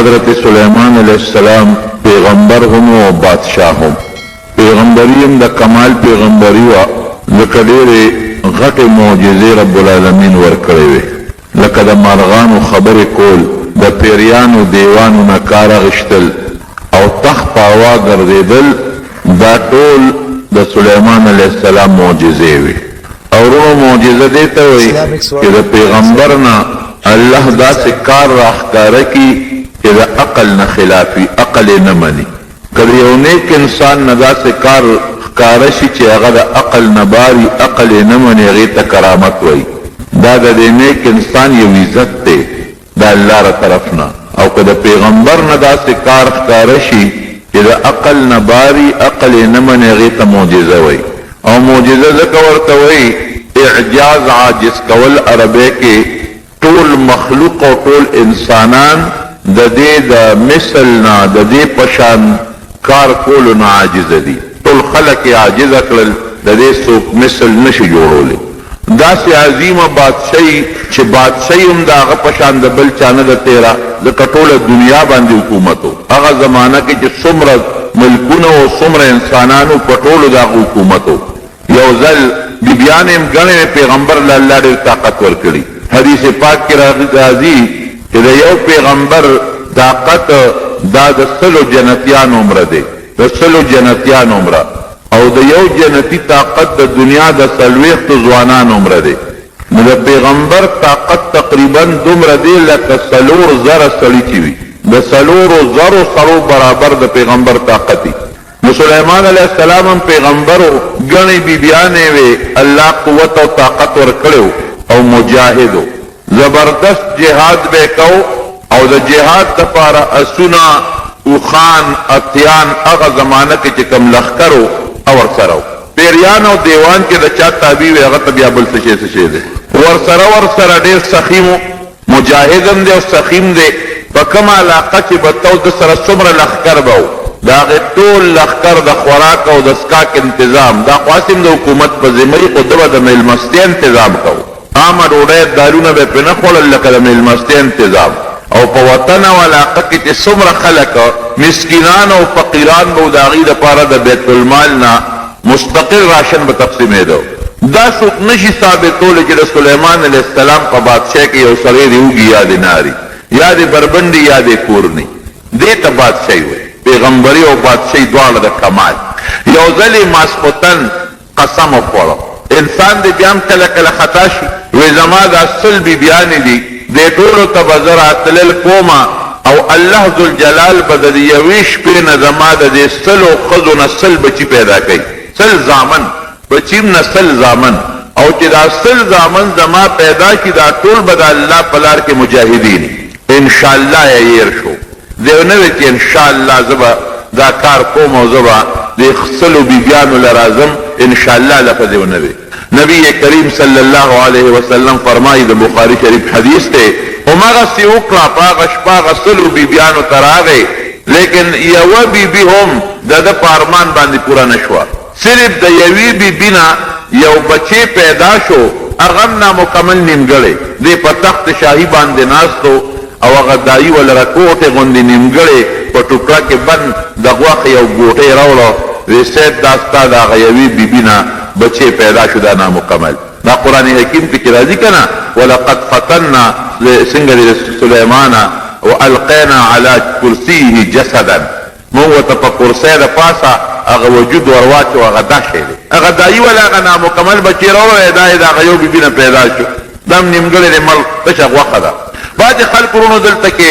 حضرت سلیمان علیہ السلام پیغمبر هم و بادشاہ هم. پیغمبری هم د کمال پیغمبری و لکه ډېرې غټې معجزې رب العالمین ورکړې وې، لکه د مارغانو خبرې کول، د پیریانو دیوانو نه کار اخیستل او تخت په هوا ګرځېدل، دا ټول د سلیمان علیه السلام معجزې وې. او ورونو معجزه دې ته وایي چې د پیغمبر نه الله داسې کار راښکاره کړي چې د عقل نه خلافي، عقل یې نه مني. که د یو نیک انسان نه داسې کار ښکاره شي چې هغه د عقل نه باري، عقل یې نه مني، هغې ته کرامت وایي. دا د دې نیک انسان یو عزت دی د الله له طرف نه. او که د پیغمبر نه داسې کار ښکاره شي چې د عقل نه باري، عقل یې نه مني، هغې ته معجزه وایي. او معجزه ځکه ورته وایي اعجاز، عاجز کول. عربی کې ټول مخلوق او ټول انسانان د دې د مثل نه، د دې پشان کار کولو نه عاجز دي. ټول خلق یې عاجزه کړل، د دې څوک مثل نشي جوړولی. داسې عظیمه بادشاهي چې بادشاهي هم د هغه پشان د بل چا نه ده تېره، ځکه ټوله دنیا باندې حکومت و. هغه زمانه کې چې څومره ملکونه او څومره انسانانو په ټولو د هغه حکومت و. یو ځل بیبیان هم ګڼې پیغمبر له الله ډېر طاقت ورکړي. حدیث پاک کې راځي چې د یو پیغمبر طاقت دا د 100 جنتیان عمره دی، د 100 جنتیان عمره. او د یو جنتی طاقت د دنیا د 40 ځوانان عمره دی. نو د پیغمبر طاقت تقریبا دومره دی لکه 4,000 سړي چې وي، د 4,000 سړو برابر د پیغمبر طاقت دی. نو سلیمان علیہ السلام هم پیغمبر ګڼې بیبیانې وې، الله قوت او طاقت ورکړی او مجاهد و. زبردست جهاد به کو او د جهاد دپاره اسونه، اوښان، اتیان، هغه زمانه کې چې کوم لښکر و او ورسره و. پیریان او دیوان کې د چا تابع وي هغه ته بیا بل څه شی دی. ورسره ډېر سخیم و، مجاهد هم دی او سخیم دی. په کومه علاقه چې به تو د سره څومره لښکر به و، د هغې ټول لښکر د خوراک او د څښاک انتظام، دا خو هسې د حکومت په ذمه وي، خو ده به د میلمستیا انتظام کوو. عامه ډوډۍ دارونه به یې پرې نه خوړل، لکه د میلمستیا انتظام. او په وطن او علاقه کې چې څومره خلک مسکینان او فقیران به د هغې دپاره د بیت المال نه مستقل راشن به تقسیمېده. دا څوک نشي ثابتولی چې د سلیمان علیه السلام په بادشاه کې یو سړی د اوږي یا د ناري یا د بربنډي یا د کورني، دې ته بادشاهي وایي. پیغمبري او بادشاهي دواړه د کمال. یو ځل یې ماسپوتن قسم وخوړه، انسان دې بیا هم کله کله خطا شي، وایي زما دا 100 بیبیانې دي، دې ټولو ته به زه راتلل کومه او الله ذوالجلال به د یوې شپې نه زما د دې 100 ښځو نه 100 بچي پیدا کوي، 100 زامن، بچیم نه 100 زامن. او چې دا 100 زامن زما پیدا شي، دا ټول به د الله په لار کې مجاهدین. انشاءالله یې هیر شو. دیو نه وی چې انشاءالله زه به دا کار کوم او زه به د 100 بیبیانو له راځم، انشاءالله لفظ یې ونه وی. نبی کریم صلی الله علیه وسلم فرمایي، د بخاري شریف حدیث دی، هماغسې وکړه، په هغه شپه هغه 100 بیبیانو ته راغی، لیکن یوه بیبي هم د ده په ارمان باندې پوره نه شوه. صرف د یوې بیبي نه یو بچی پیدا شو، هغه هم نامکمل نیمګړی دی، په تخت شاهي باندې ناست او هغه دایي ولره کوټې غوندې نیمګړې په ټوکړه کې بند د غوښې یو ګوټۍ راوړه، وی صاحب دا ستا د هغه یوې بیبي نه بچی پیدا شو، دا نامکمل. دا قرآن حکیم کې چې راځي که نه، ولقد فتنا څنګه د سلیمان والقینا علی کرسیه جسدا، موږ ورته په کرسۍ د پاسه هغه وجود ورواچو، هغه دا شی دی. هغه دایي ولا هغه نامکمل بچی راوړی، دا یې د هغه یو بیبي نه پیدا شو، دا هم نیمګړی دی، مل تشه غوښه ده. بعضې خلک ورونو دلته کې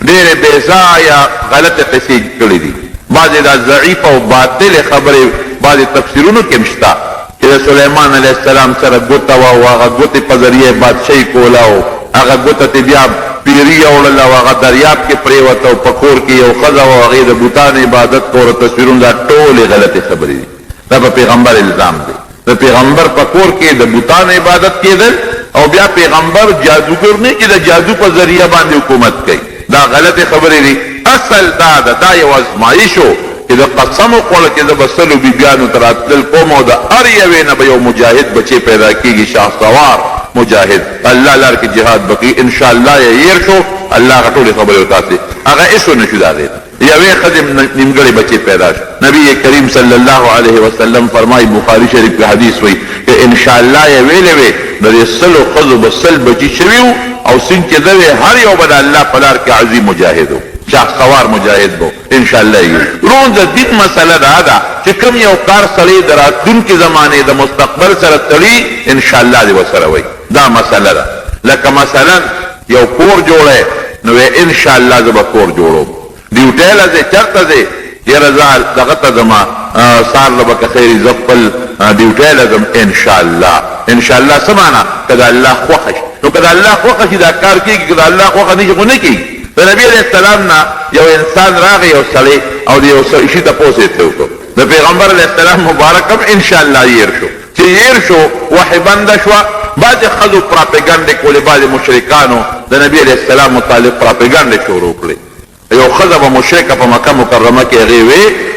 ډېرې بېځایه یا غلطې قصې کړي دي، بعضې دا ضعیفه او باطلې خبرې بعضې تفسیرونو کې هم شته چې د سلیمان علیه السلام سره ګوته وه او هغه ګوتې په ذریعه بادشاهي کوله او هغه ګوته ته بیا پیري یوړله او هغه دریاب کې پرېوته او په کور کې یو ښځه وه، هغې د بوتانو عبادت کوله. تصویرونه دا ټولې غلطې خبرې دي، دا په پیغمبر الزام دی. د پیغمبر په کور کې د بوتانو عبادت کېدل او بیا پیغمبر جادوګر نه چې د جادو په ذریعه باندې حکومت کوي، دا غلطې خبرې دي. اصل دا ده، دا یو ازمایش و چې د قسم وخوړه چې زه به 100 بیبیانو ته راتلل کوم او د هر یوې نه به یو مجاهد بچی پیدا کېږي، شاه سوار مجاهد، الله لار کې جهاد به کوي. انشاءالله یې هیر شو الله غټولې خبرې وتاسې هغه هېڅ ونه شو د هغې یوې ښځې نیمګړی بچی پیدا شو نبی کریم صلی الله علیه وسلم فرمایي بخاري شریف کې حدیث وایي که انشاءالله یې ویلې وې د دې سلو ښځو به سل بچي شوي وو او سین چې ده وې هر یو به د الله په لار کې عظیم مجاهد و شاه سوار مجاهد بو انشاءالله یې رون د دین مسله دا ده چې کوم یو کار سړی د راتلونکي زمانې د مستقبل سره تړي انشاءالله دې ورسره وایي دا مسله ده لکه مثلا یو کور جوړی نو انشاءالله زه به کور جوړوم ډیوټی له ځې چېرته ځې یاره زه دغه ته ځمه سهار له به که خیر زه خپل ډیوټی له ځم انشاءالله انشاءالله څه معنا که د الله خوښه شي نو که د الله خوښه شي دا کار کېږي که د الله خوښه نه شي خو نه کېږي د نبي علیه السلام نه یو انسان راغی یو سړی او د یو شي تپوس یې ترې وکړو د پیغمبر علیه السلام مبارک هم انشاءالله یېر شو چې یېر شو وحی بنده شوه بعضې ښځو پراپیګنډې کولې بعضې مشرکانو د نبي علیه السلام متعلق پراپیګنډې شروع کړې یو ښځه به مشرکه په مکه مکرمه کې هغې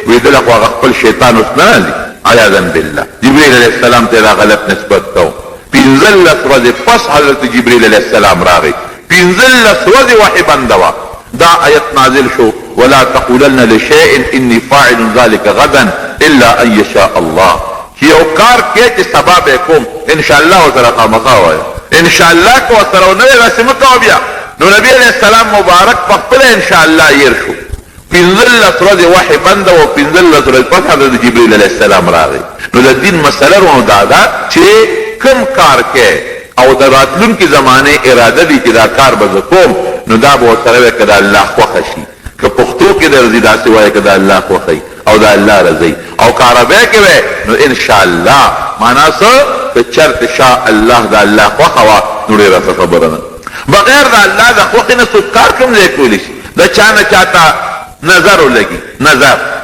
وې دله خو هغه خپل شیطان اوس نه رالي عیاذا بالله جبریل علیه السلام ته دا غلط نسبت کو 15 ورځې پس حضرت جبریل علیه السلام راغی 15 ورځې وحی بنده وه دا آیت نازل شو ولا تقولن لشیء انی فاعل ذلك غدا الا ان یشاء الله چې یو کار کې چې سبا به کوم انشاءالله ورسره خامخا وایه انشاءالله که ورسره ونه وایې داسې مه کوه بیا نو نبی علیه السلام مبارک په خپله انشاءالله یېر شو 15 ورځې وحی بنده و 15 ورځې پس حضرت جبریل علیه السلام راغی نو د دین مسله رونو دا ده چې کوم کار کې او د راتلونکي زمانې اراده دي چې دا کار به زه کوم نو دا به ورسره وایي که د الله خوښه شي که پښتو کې درځي داسې وایي که د الله خوښه او د الله رضی او که عربی کې وایي نو انشاءالله معنا څه که چرته شاء الله د الله خوښه وه نو ډېره ښه خبره ده بغیر د الله د خوښې نه څوک کار کوم ځای کولی شي د چا نه چاته نظر ولګي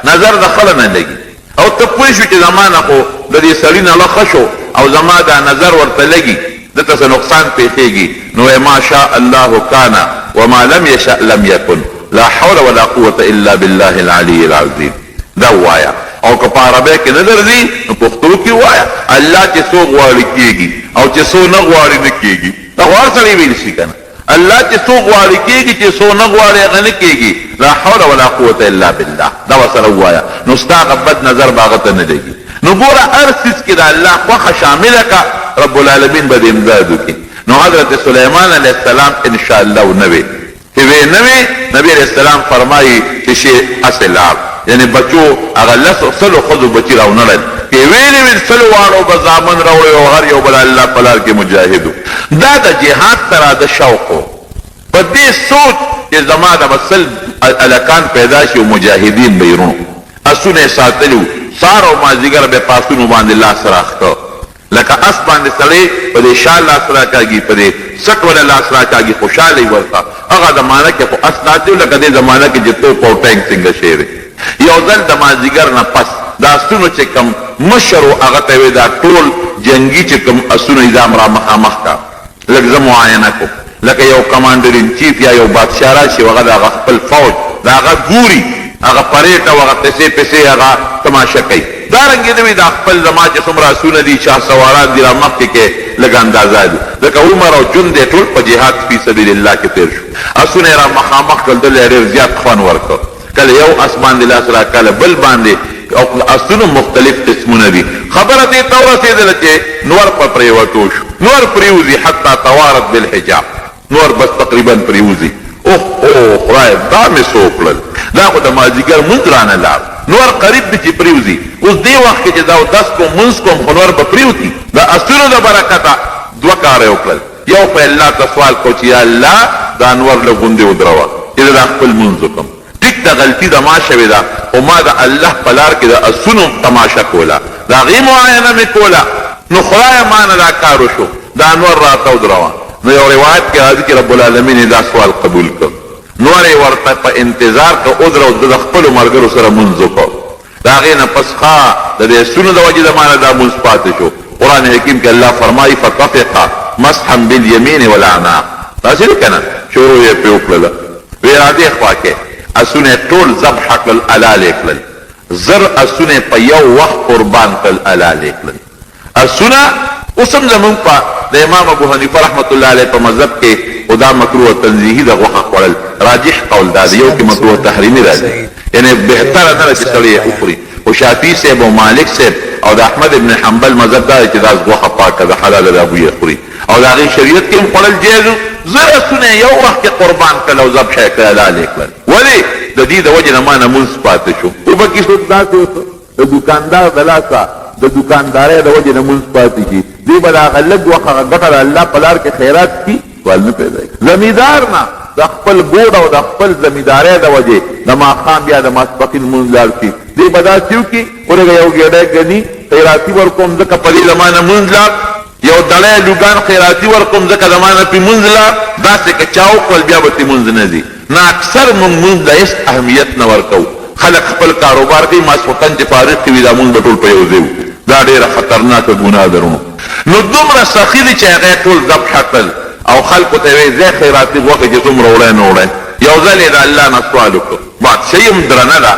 نظر د خله نه لګي او ته پوه شو چې زما نه خو د دې سړي نه ښه شو او زما دا نظر ورته لګي دته څه نقصان پیښیږي نو ما شاء الله کان وما لم یشأ لم یکن لا حول ولا قوة الا بالله العلی العظیم دا وایا او که په عربی کې نه درځي نو پښتو کې وایا الله چې څو غواړي کېږي او چې څو نه غواړي نه کېږي دا خو هر سړی ویل شي که نه الله چې څو غواړي کېږي چې څو نه غواړي هغه نه کېږي لا حول ولا قوة الا بالله دا ورسره ووایه نو ستا هغه بد نظر به هغه ته نه لګي نو ګوره هر څیز کې د الله خوښه شامله که رب العالمین به دې امداد وکړي نو حضرت سلیمان علیه السلام انشاءالله نه وې چې وې نه وې نبي علیه السلام فرمایي چې شی هسې لاړ یعنی بچو هغه سلو ښځو بچي راونړل چې ویلې وې سلو واړو به زامن راوړی او هر یو به د الله په لار کې مجاهد و دا د جهاد سره د شوق و په دې سوچ چې زما د مسل الکان پیدا شي او مجاهدین به یې اسونه یې ساتلي وو سار او مازدیګر به په اسونو باندې لاس راښکه لکه اس باندې سړی په دې شال لاس راکاږي په دې سټ ولا لاس راکاږي خوشحالي ورته هغه زمانه کې خو اس ناتیو لکه دې زمانه کې چې توپ او ټینک څنګه شی دی یو ځل د مازدیګر نه پس دا اسونو چې کوم مشر و هغه ته وې دا ټول جنګي چې کوم اسونو نظام را مخامخ کا لږ زه معاینه کوم لکه یو کمانډر ان چیف یا یو بادشاه راشي هغه د هغه خپل فوج د هغه ګوري هغه پریټ او هغه پسې هغه تماشه کوي دارنګې دوی دا خپل زما چې څومره اسونه دي شاه سواران دي را مخکې کې لږ اندازه دي ځکه عمر او جون دی ټول په جهاد فی سبیل الله کې تېر شو اسونه یې را مخامخ کړل دل یې ډېر زیات خوند ورکړ کله یو اس باندې لاس را کله بل باندې او اسونو مختلف قسمونه دي خبره دې ته ورسېدله چې نور په پرېوتو شو نور پرېوځي حتی توارت بالحجاب نور بس تقریبا پرېوځي اوه خدای دا مې څه وکړل دا خو د مازدیګر مونځ رانه لاړ نور قریب دی چې پریوځي اوس دې وخت کې چې دا اودس کوم مونځ کوم خو نور به پریوځي د اسونو د برکته دوه کاره یې وکړل یو په الله ته سوال کو چې یا الله دا انور له غوندې ودروه چې دا خپل مونځ وکړم ټیک ده غلطي د ما شوې ده خو ما د الله په لار کې د اسونو تماشه کوله د هغې معاینه مې کوله نو خدایه ما نه دا کار وشو دا انور راته ودروه نو یو روایت کې راځي چې رب العالمین دا سوال قبول کړ نور یې ورته په انتظار که ادرو د خپلو ملګرو سره مونځ وکړ د هغې نه پس ښه د دې اسونو د وجې د ما نه دا مونځ پاتې شو قرآن حکیم کې الله فرمایي فطفقه مسحا بالیمین والاعناق داسې دی که نه شروع یې پرې وکړله وی را دې خوا کې اسونه ټول ذبح کړل حلال یې کړل زر اسونه په یو وخت قربان کړل حلال یې کړل اسونه اوس هم زمونږ په د امام ابو حنیفه رحمت الله علیه په مذهب کې او دا مکروه تنزیهی د غوښه خوړل راجح قول دا دی یو کې مکروه تحریمي راځي یعنی بهتره نه چې سړی یې وخوري او شافعي صاحب او مالک صاحب او د احمد ابن حنبل مذهب دا چې دا غوښه پاکه ده حلاله ده ابو یې خوري او د هغې شریعت کې هم خوړل جایز زره سونه یو وخت کې قربان کړل او ذبح یې کړل حلال یې کړل ولې د دې د وجې نه ما نمونځ پاتې شو خو به کې څوک داسې اوسه د دوکاندار د لاسه د دوکاندارۍ د وجې نه مونځ پاتې شي دوی به د هغه لږ وخت هغه ګټه د الله په لار کې خیرات کړي سوال نه پیدا کړي زمیندار نه د خپل ګوډ او د خپل زمیندارۍ د وجې د ماښام بیا د ماسپښین لمونځ لاړ شي دوی به داسې وکړي ورګه یو ګېډی ګني خیراتي ورکوم ځکه په دې زما نه مونځ لاړ یو دړی لوګان خیراتي ورکوم ځکه زما نه پې مونځ لاړ داسې که چا وکړل بیا به ترې مونځ نه ځي نه اکثر مونږ مونځ ته هېڅ اهمیت نه ورکوو خلک خپل کاروبار کوي ماسپښین چې فارغ کې وي دا مونځ به ټول په یو ځای دا ډېره خطرناکه ګناه درونو نو دومره سخي دي چې هغه ټول ذبح کړل او خلکو ته وایي ځای خیراتي غوښه چې څومره وړی نه وړی یو ځل یې د الله نه سوال وکړو بادشاهي هم درنه ده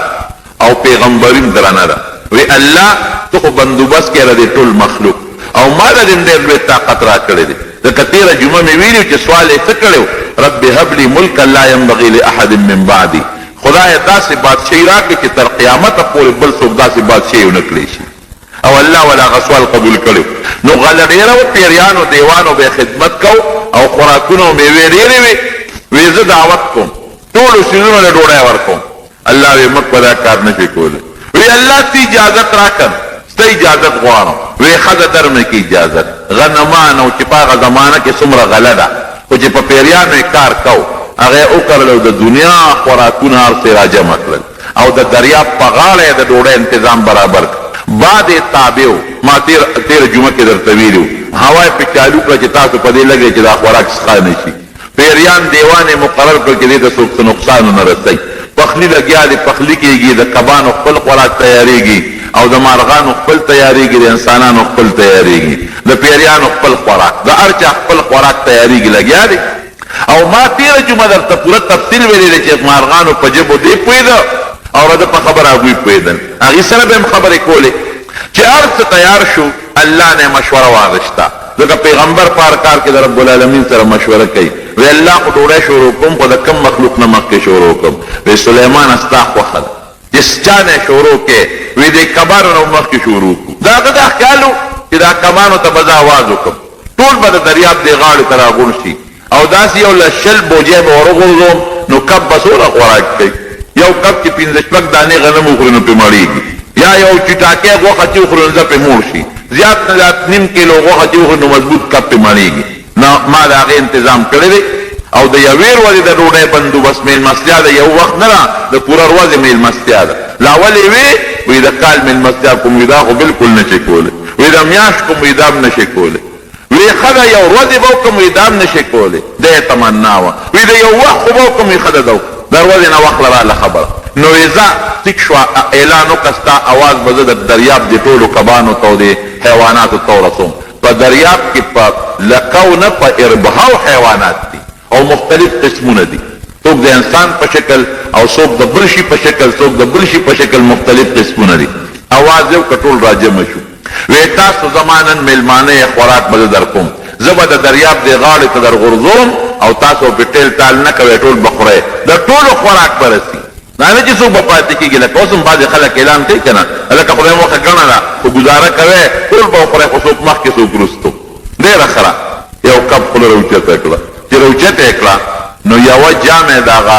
او پیغمبري هم درنه ده وی الله ته خو بندوبست کړی دی ټول مخلوق او ما له دې ډېر لوی طاقت را کړی دی ځکه تېره جمعه مې ویلي چې سوال یې څه کړی رب هب لي ملکا لا ينبغي لاحد من بعدي خدای داسې بادشاهي راکړي چې تر قیامته پورې بل څوک داسې بادشاهي ونه کړی شي او الله ولا غسوال قبول کړو نو غله ډېره و پیریانو دیوانو به خدمت کو او خوراکونو میوې ډېرې وې وی زه دعوت کوم ټولو سیزونو له ډوډۍ ورکوم الله وی موږ په دا کار نه شي کولی وی الله ته اجازت راکړ ستا اجازت غواړم وی ښځه در مې کې اجازت غنمان او چې په هغه زمانه کې څومره غله ده خو چې په پیریانو یې کار کو هغه یې وکړل او د دنیا خوراکونه هر څه را جمع کړل او د دریاب په غاړه یې د ډوډۍ انتظام برابر کړ بعد تابعو ما تیر جمعه کې درته ویلو هوا په چالو کړه چې تاسو په دې لګئ چې دا خوراک څښا نه شي پیریان دیوان مقرر کړ چې دې ته څوک نقصان نه رسي پخلی لګیا دی پخلی کېږي د کبانو خپل خوراک تیاریږي او د مارغانو خپل تیاریږي د انسانانو خپل تیاریږي د پیریانو خپل خوراک د هر چا خپل خوراک تیاریږي لګیا دی او ما تیر جمعه درته پوره تفصیل ویلی دی چې مارغانو په جبو دی پوهېده او د په خبره هغوی پوهېدل هغې سره به هم خبرې کولې چې هر څه تیار شو الله نه مشوره واغشته ځکه پیغمبر په هر کار کې د رب العالمین سره مشوره کوي وی الله خو ډوډۍ شروع کوم خو د کم مخلوق نه مخکې شروع کوم وی سلیمان ستا خوښه ده چې چا نه شروع کې وی د کبانو نه مخکې شروع کړو د هغه دا خیال و چې دا کبانو ته به زه اواز وکړم ټول به د دریاب دې غاړې ته راغونډ شي او داسې یو له شل بوجۍ به ورغورځوم نو کب به څومره خوراک کوي یو کب چې 15 شپږ دانې غنم وخوري نو پرې مړېږي یا یو چټاکی غوښه چې وخوري نو زه پرې موړ شي زیات نه زیات نیم کیلو غوښه چې وخوري نو مضبوط کب پرې مړېږي نو ما د هغې انتظام کړی دی او د یوې ورځې د ډوډۍ بندوبست میلمستیا د یو وخت نه ده د پوره ورځې میلمستیا ده لا ولې وې وی د کال میلمستیا کوم وي دا خو بلکل نه شي کولی وی د میاشت کوم وي دا هم نه شي کولی وی ښه ده یو ورځې به وکړم وی دا هم نه شي کولی دا یې تمنا وه وی د یو وخت خو به وکړم وی ښه ده ده د ورځې نه وخت راله خبره نو وی ځه ټیک شوه اعلان وکړه ستا اواز به زه د دریاب د ټولو کبانو ته او د حیواناتو ته ورسوم په دریاب کې په لکو نه په اربهاو حیوانات دي او مختلف قسمونه دي څوک د انسان په شکل او څوک د بل شي په شکل څوک د بل شي په شکل مختلف قسمونه دي اواز یو که ټول راجمع شو وی تاسو زما نن میلمانه خوراک به زه در کوم زه به د دریاب دې غاړې ته در غورځوم او تاسو پې ټیل ټال نه کوئ ټول به خورئ د ټولو خوراک به رسي دا نه چې څوک به پاتې کېږي لکه اوس هم بعضې خلک اعلان کوي که نه لکه خدای موخه ګڼه ده خو ګزاره کوئ ټول به وخورئ خو څوک مخکې څوک وروستو ډېره ښه یو کب خوله راوچته کړه چې راوچته یې کړه نو یوه جامې د هغه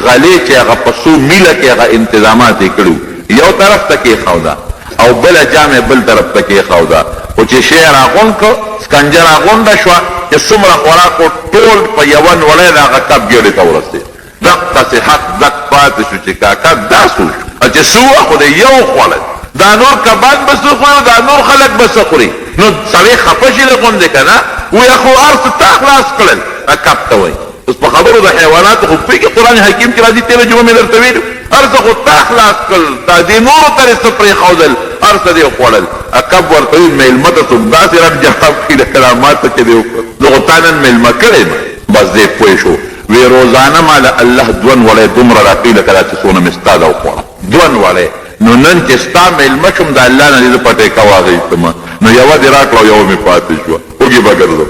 غلې چې هغه په څو میله کې هغه انتظامات یې کړي یو طرف ته کېښوده او بله جامې بل طرف ته کېښوده خو چې شی یې راغونډ کړ سکنجه راغونډه شوه چې څومره خوراک و ټول په یوه نوړی د هغه کب ګېډې ته ورسېد دقسې حق دق پاتې شو چې کاکا دا څه وشو چې څه وه خو د یو خوړل دا نور کبان به څه خوري دا نور خلک به څه خوري نو سړی خفه شي له غوندې که نه وایه خو هر څه تا خلاص کړل کب ته وایي اوس په خبرو د حیواناتو خو پوهېږي قرآن حکیم کې راځي تېره جمعه مې درته ویلو هر څه خو تا خلاص کړل دا دې نورو ته یې څه پرېښودل هر څه دې خوړل کب ورته وي میلمه ته څوک داسې رب جواب کړي د کراماتو چې دې وکړه زه خو تا نن میلمه کړی یم بس دې پوه شو وی روزانه ماله الله دون وړی دومره راکوي لکه دا چې څونه مې ستا ده وخوړه دون وړی نو نن چې ستا میلمه شوم د الله نه دې زه پټېکه واخیستمه نو یوه دې راکړه او یوه مې پاتې شوه اوږې به ګرځم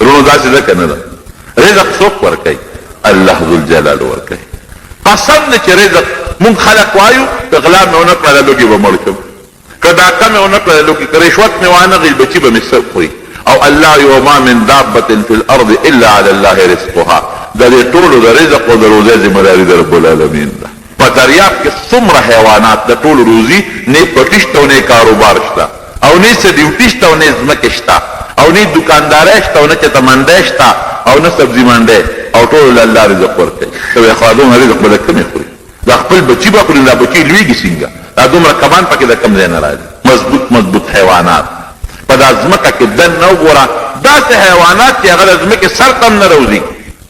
رونو داسې ده که نه ده؟ رزق څوک ورکوي؟ الله ذوالجلال ورکوي. قسم دی چې رزق مونږ خلق وایو که غلا مې ونه کړله لوږې به مړ شم، که ډاکه مې ونه کړله لوږې، که رشوت مې وانه غېږ بچي به مې څه خوري. او الله یو ما من دابة فی الارض الا علی الله رزقها. د دې ټولو د رزق او د روزۍ ذمه داري د رب العالمین ده. په دریاب کې څومره حیوانات د ټولو روزي نه پټي شته او نه کاروبار شته او نه څه ډیوټي شته او نه ځمکې شته او نه دوکاندارۍ شته او نه چېرته منډۍ شته او نه سبزي منډۍ، او ټولو له الله رزق ورکوي. ته وایې خو دومره رزق به د کومې خوري؟ دا خپل بچي به خوري، دا بچي لویږي څنګه؟ دا دومره کبان پکې د کوم ځای نه راځي؟ مضبوط مضبوط حیوانات په دا ځمکه کې دننه وګوره، داسې حیوانات چې هغه د ځمکې سر ته هم نه روځي،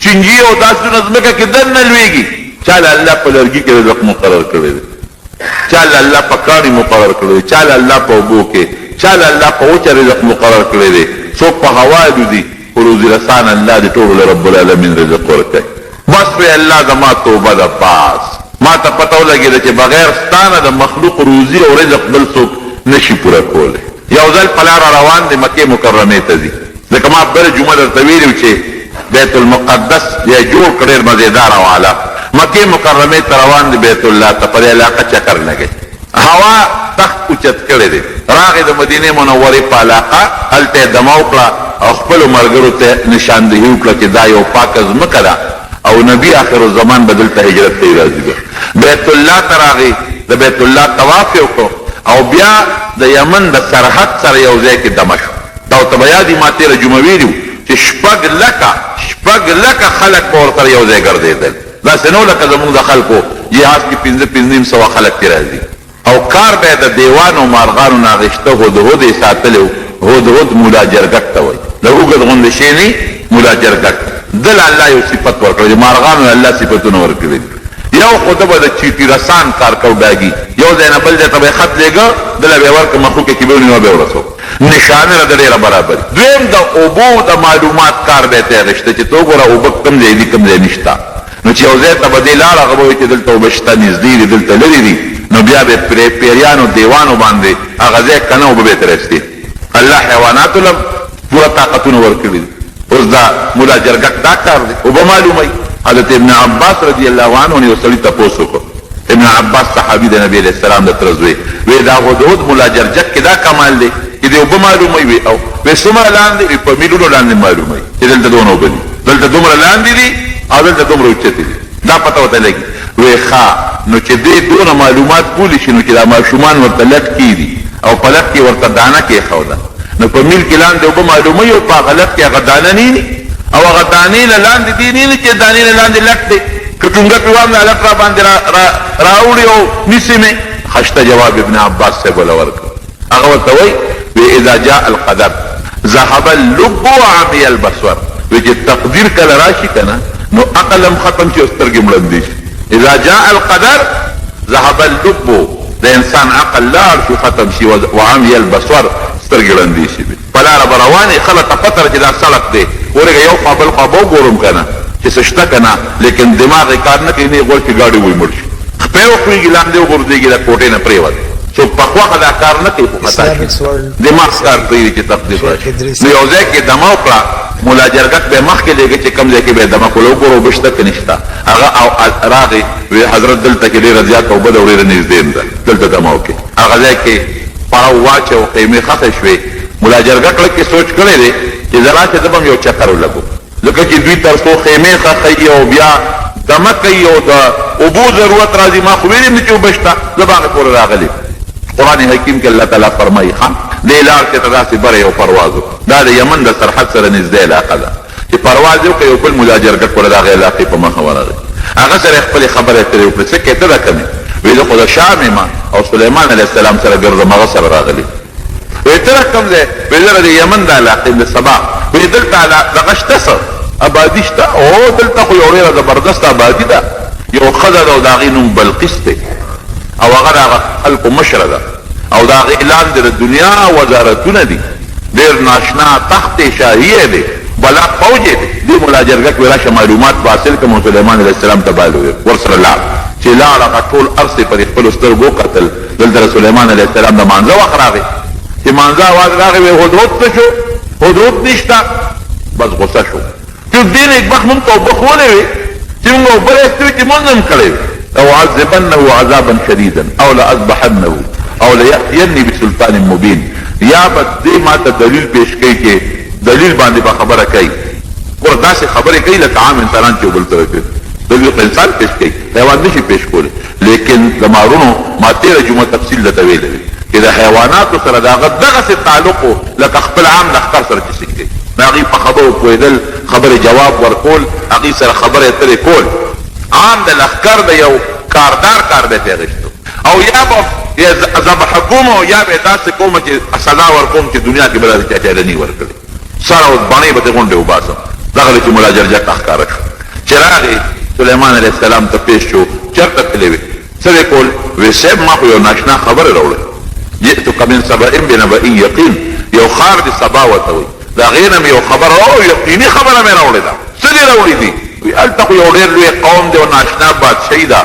چینجي او داسې ځمکه کې دننه لویږي. چا له الله په لرګي کې رزق مقرر کړی دی، چا له الله په کاڼي مقرر کړی دی، چا له الله په اوبو کې، چا له الله په وچه رزق مقرر کړی دی، څوک په هوا دوځي، خو روزي رسان الله دې ټولو له رب العالمین رزق ورکوي. بس وی الله زما توبه ده، پاس ما ته پته ولګېده چې بغیر ستانه د مخلوق روزي او رزق بل څوک نشي پوره کولی. یو ځل په لاره روان دی مکې مکرمې ته ځي، ځکه ما بله جمعه درته ویلي چې بیت المقدس یا جوړ کړی ډېر مزېداره والا، مکې مکرمې ته روان دی بیت الله ته، په دې علاقه چکر لګی، هوا تخت اوچت کړی دی، راغی د مدینې منورې په علاقه، هلته یې دمه وکړه او خپلو ملګرو ته نشاندهي وکړه چې دا یو پاکه ځمکه ده او نبي آخر الزمان به دلته هجرت ته راځي. بیت الله ته راغی، د بیت الله طواف یې وکړو او بیا د یمن د سرحد سره یو ځای کې دمه شو. دا ورته به یاد وي ما تېره جمعه ویلي وو چې شپږ لکه خلک به ورسره یو ځای ګرځېدل. داسې نه لکه زمونږ د خلکو جهاز کې 5,500 خلک ترې راځي او کار به یې د دیوان او مارغانو نه اخېسته، هدهد یې ساتلی و. هدهد مولا جرګک ته وایي، د اوږد غوندې شی نه مولا جرګک. دله الله یو صفت ورکړی، د مارغانو الله صفتونه ورکړي. یو خو ده به د چیټي رسان کار کو ډاګي، یو ځای نه بل ځای ته به یې خط لېږه، دله به یې ورکړه مخلوق کې به یې ونیوه به یې ورسو، نشانه ده ډېره برابري. دویم د اوبو د معلومات کار به یې ته اخېسته چې ته وګوره اوبه کوم ځای دي کوم ځای نشته، نو چې یو ځای ته به دې لاړه هغه به وایي چې دلته اوبه شته، نږدې دي، دلته لرې دي، نو بیا به یې پیریانو دیوانو باندې هغه ځای کنه اوبه به یې ترې ایستې. الله حیواناتو له پوره طاقتونه ورکړي دي. اوس دا مولا جرګک دا کار دی، اوبه معلوموي. حضرت ابن عباس رضی الله عنه یو سړي تپوس وکړ، ابن عباس صحابي د نبي علیه السلام د تره زوی، وی دا هدهد مولا جرګک کې دا کمال دی چې د اوبه معلوموي. وی او وی څومره لاندې وي؟ په میلونو لاندې معلوموي چې دلته دونه اوبه دي، دلته دومره لاندې دي او دلته دومره اوچتې دي، دا پته ورته لګي. وی ښه، نو چې دې دونه معلومات پولی شي نو چې دا ماشومان ورته لټ کېدي او په لټ کې ورته دانه کېښوده، نو په میل کې لاندې اوبه معلوموي او په هغه لټ کې هغه دانه نه او هغه دانې له لاندې دي نه چې دانې له لاندې لټ دی، که ټونګه پې واخلې هلک را باندې راوړي او نیسې مې. خشته جواب ابن عباس صاحب وله ورکړ، هغه ورته وایي وی اذا جاء القدر ذهب اللب وعمي البصر، وی چې تقدیر کله راشي که نه نو عقل هم ختم شي او سترګې مړندې شي. اذا جاء القدر ذهب اللب، د انسان عقل لاړ شي ختم شي، وعمي البصر سترګې ړندې شي. په لاره به روانې خلک ته پته ده چې دا سړک دی، ورېږه یو خوا بل خوا به وګورم که نه چې څه شته که نه، لیکن دماغ یې کار نه کوي، نه یې غواړي چې ګاډي وایي مړ شي، خپې وخورېږي لاندې وغورځېږي د کوټې نه پرېوت. څوک په خوښه دا کار نه کوي خو خطا شي، دماغ کار کوي چې تقدیر راشي. نو یو ځای کې دمه وکړه، مولا جرګک به یې مخکې لېږه چې کوم ځای کې به یې دمه کړله، وګوره اوبه شته که نشته. هغه راغی وی حضرت دلته کې ډېره زیاته اوبه ده او ډېره نږدې ده، دلته دمه وکړې. هغه ځای کې پړاو واچو، خیمې ښخې شوې. مولا جرګک لږ کې سوچ کړی دی چې زه راشې زه به هم یو چکر ولګو، ځکه چې دوی تر څو خیمې ښخوي او بیا دمه کوي او د اوبو ضرورت راځي. ما خو ویلي م چې اوبه شته، زه به هغې پورې راغلی. قرآن حکیم کې الله تعالی فرمایي ښه دې لار کې ته داسې بره یو پرواز وکړه، دا د یمن د سرحد سره نږدې علاقه ده، چې پرواز یې وکړه. یو بل مولا جرګک ورته د هغې علاقې په مخه ورغی، هغه سره یې خپلې خبرې اترې وکړې. څه کې ته ده کمې؟ وی زه خو د شام یم او سلیمان علیه السلام سره ګرځم، هغه سره راغلی. وی ته کوم ځای؟ وی زه د یمن د علاقې د سبا. وی دلته دغه شته څه آبادي شته؟ او دلته خو یو ډېره زبردست آبادي ده، یو ښځه ده او د هغې نوم بلقیس دی او هغه د هغه خلکو مشره ده او د هغې لاندې د دنیا وزارتونه دي، ډېر ناشنا تخت شاهیه دی، بلا فوج دی. دې مولا جرګک وی راشه معلومات به حاصل کړم او سلیمان علیه السلام ته باید ورسره لاړ. چې لاړ هغه ټول ارض یې په خپلو سترګو وکتل. دلته د سلیمان علیه السلام د مانځه وخت راغی، چې مانځه اواز راغی وی هدهد څه شو؟ هدهد نشته. بس غصه شو چې دې نیکبخت مونږ ته اوبه ښوولې وې چې مونږ اوبه راایستې وې چې مونږ هم کړی وې او عذبنه عذابا شدیدا او لاذبحنه او لیاتیني بسلطان مبین یا به دې ما ته دلیل پیش کوي کې دلیل باندې به خبره کوي ور داسې خبرې کوي لکه عام انسانان چې بل سره کوي دلیل انسان پیش کوي حیوان نشي پیش کولی لیکن د مارونو ما تیره جمعه تفصیل درته ویلی وي چې د حیواناتو سره د هغه دغسې تعلق و لکه خپل عام لښکر سره چې څنګه کوي د هغې په خبرو پوهېدل خبرې جواب ورکول هغې سره خبرې اترې کول عام د لښکر د یو کاردار کار دی ته اخېستو او یا به ذبح کوم او یا به داسې کوم چې سزا ورکوم چې دنیا کې به داسې چا چاله نه ورکړي سره اوس بڼې به ترې غونډې وباسم دغه دی چې ملا جرجک ښکاره شو چې راغې سلیمان علیه السلام ته پیش شو چېرته تللی وې څه دې کول وی صاحب ما خو یو ناشنا خبرې راوړې جئتک من سبأ بنبأ یقین یو ښار د سبا ورته وایي د هغې نه مې یو خبره راوړې یقیني خبره مې راوړې ده څه دې راوړې دي وی هلته خو یو ډېر لوی قوم دی او ناشنا بادشاهي ده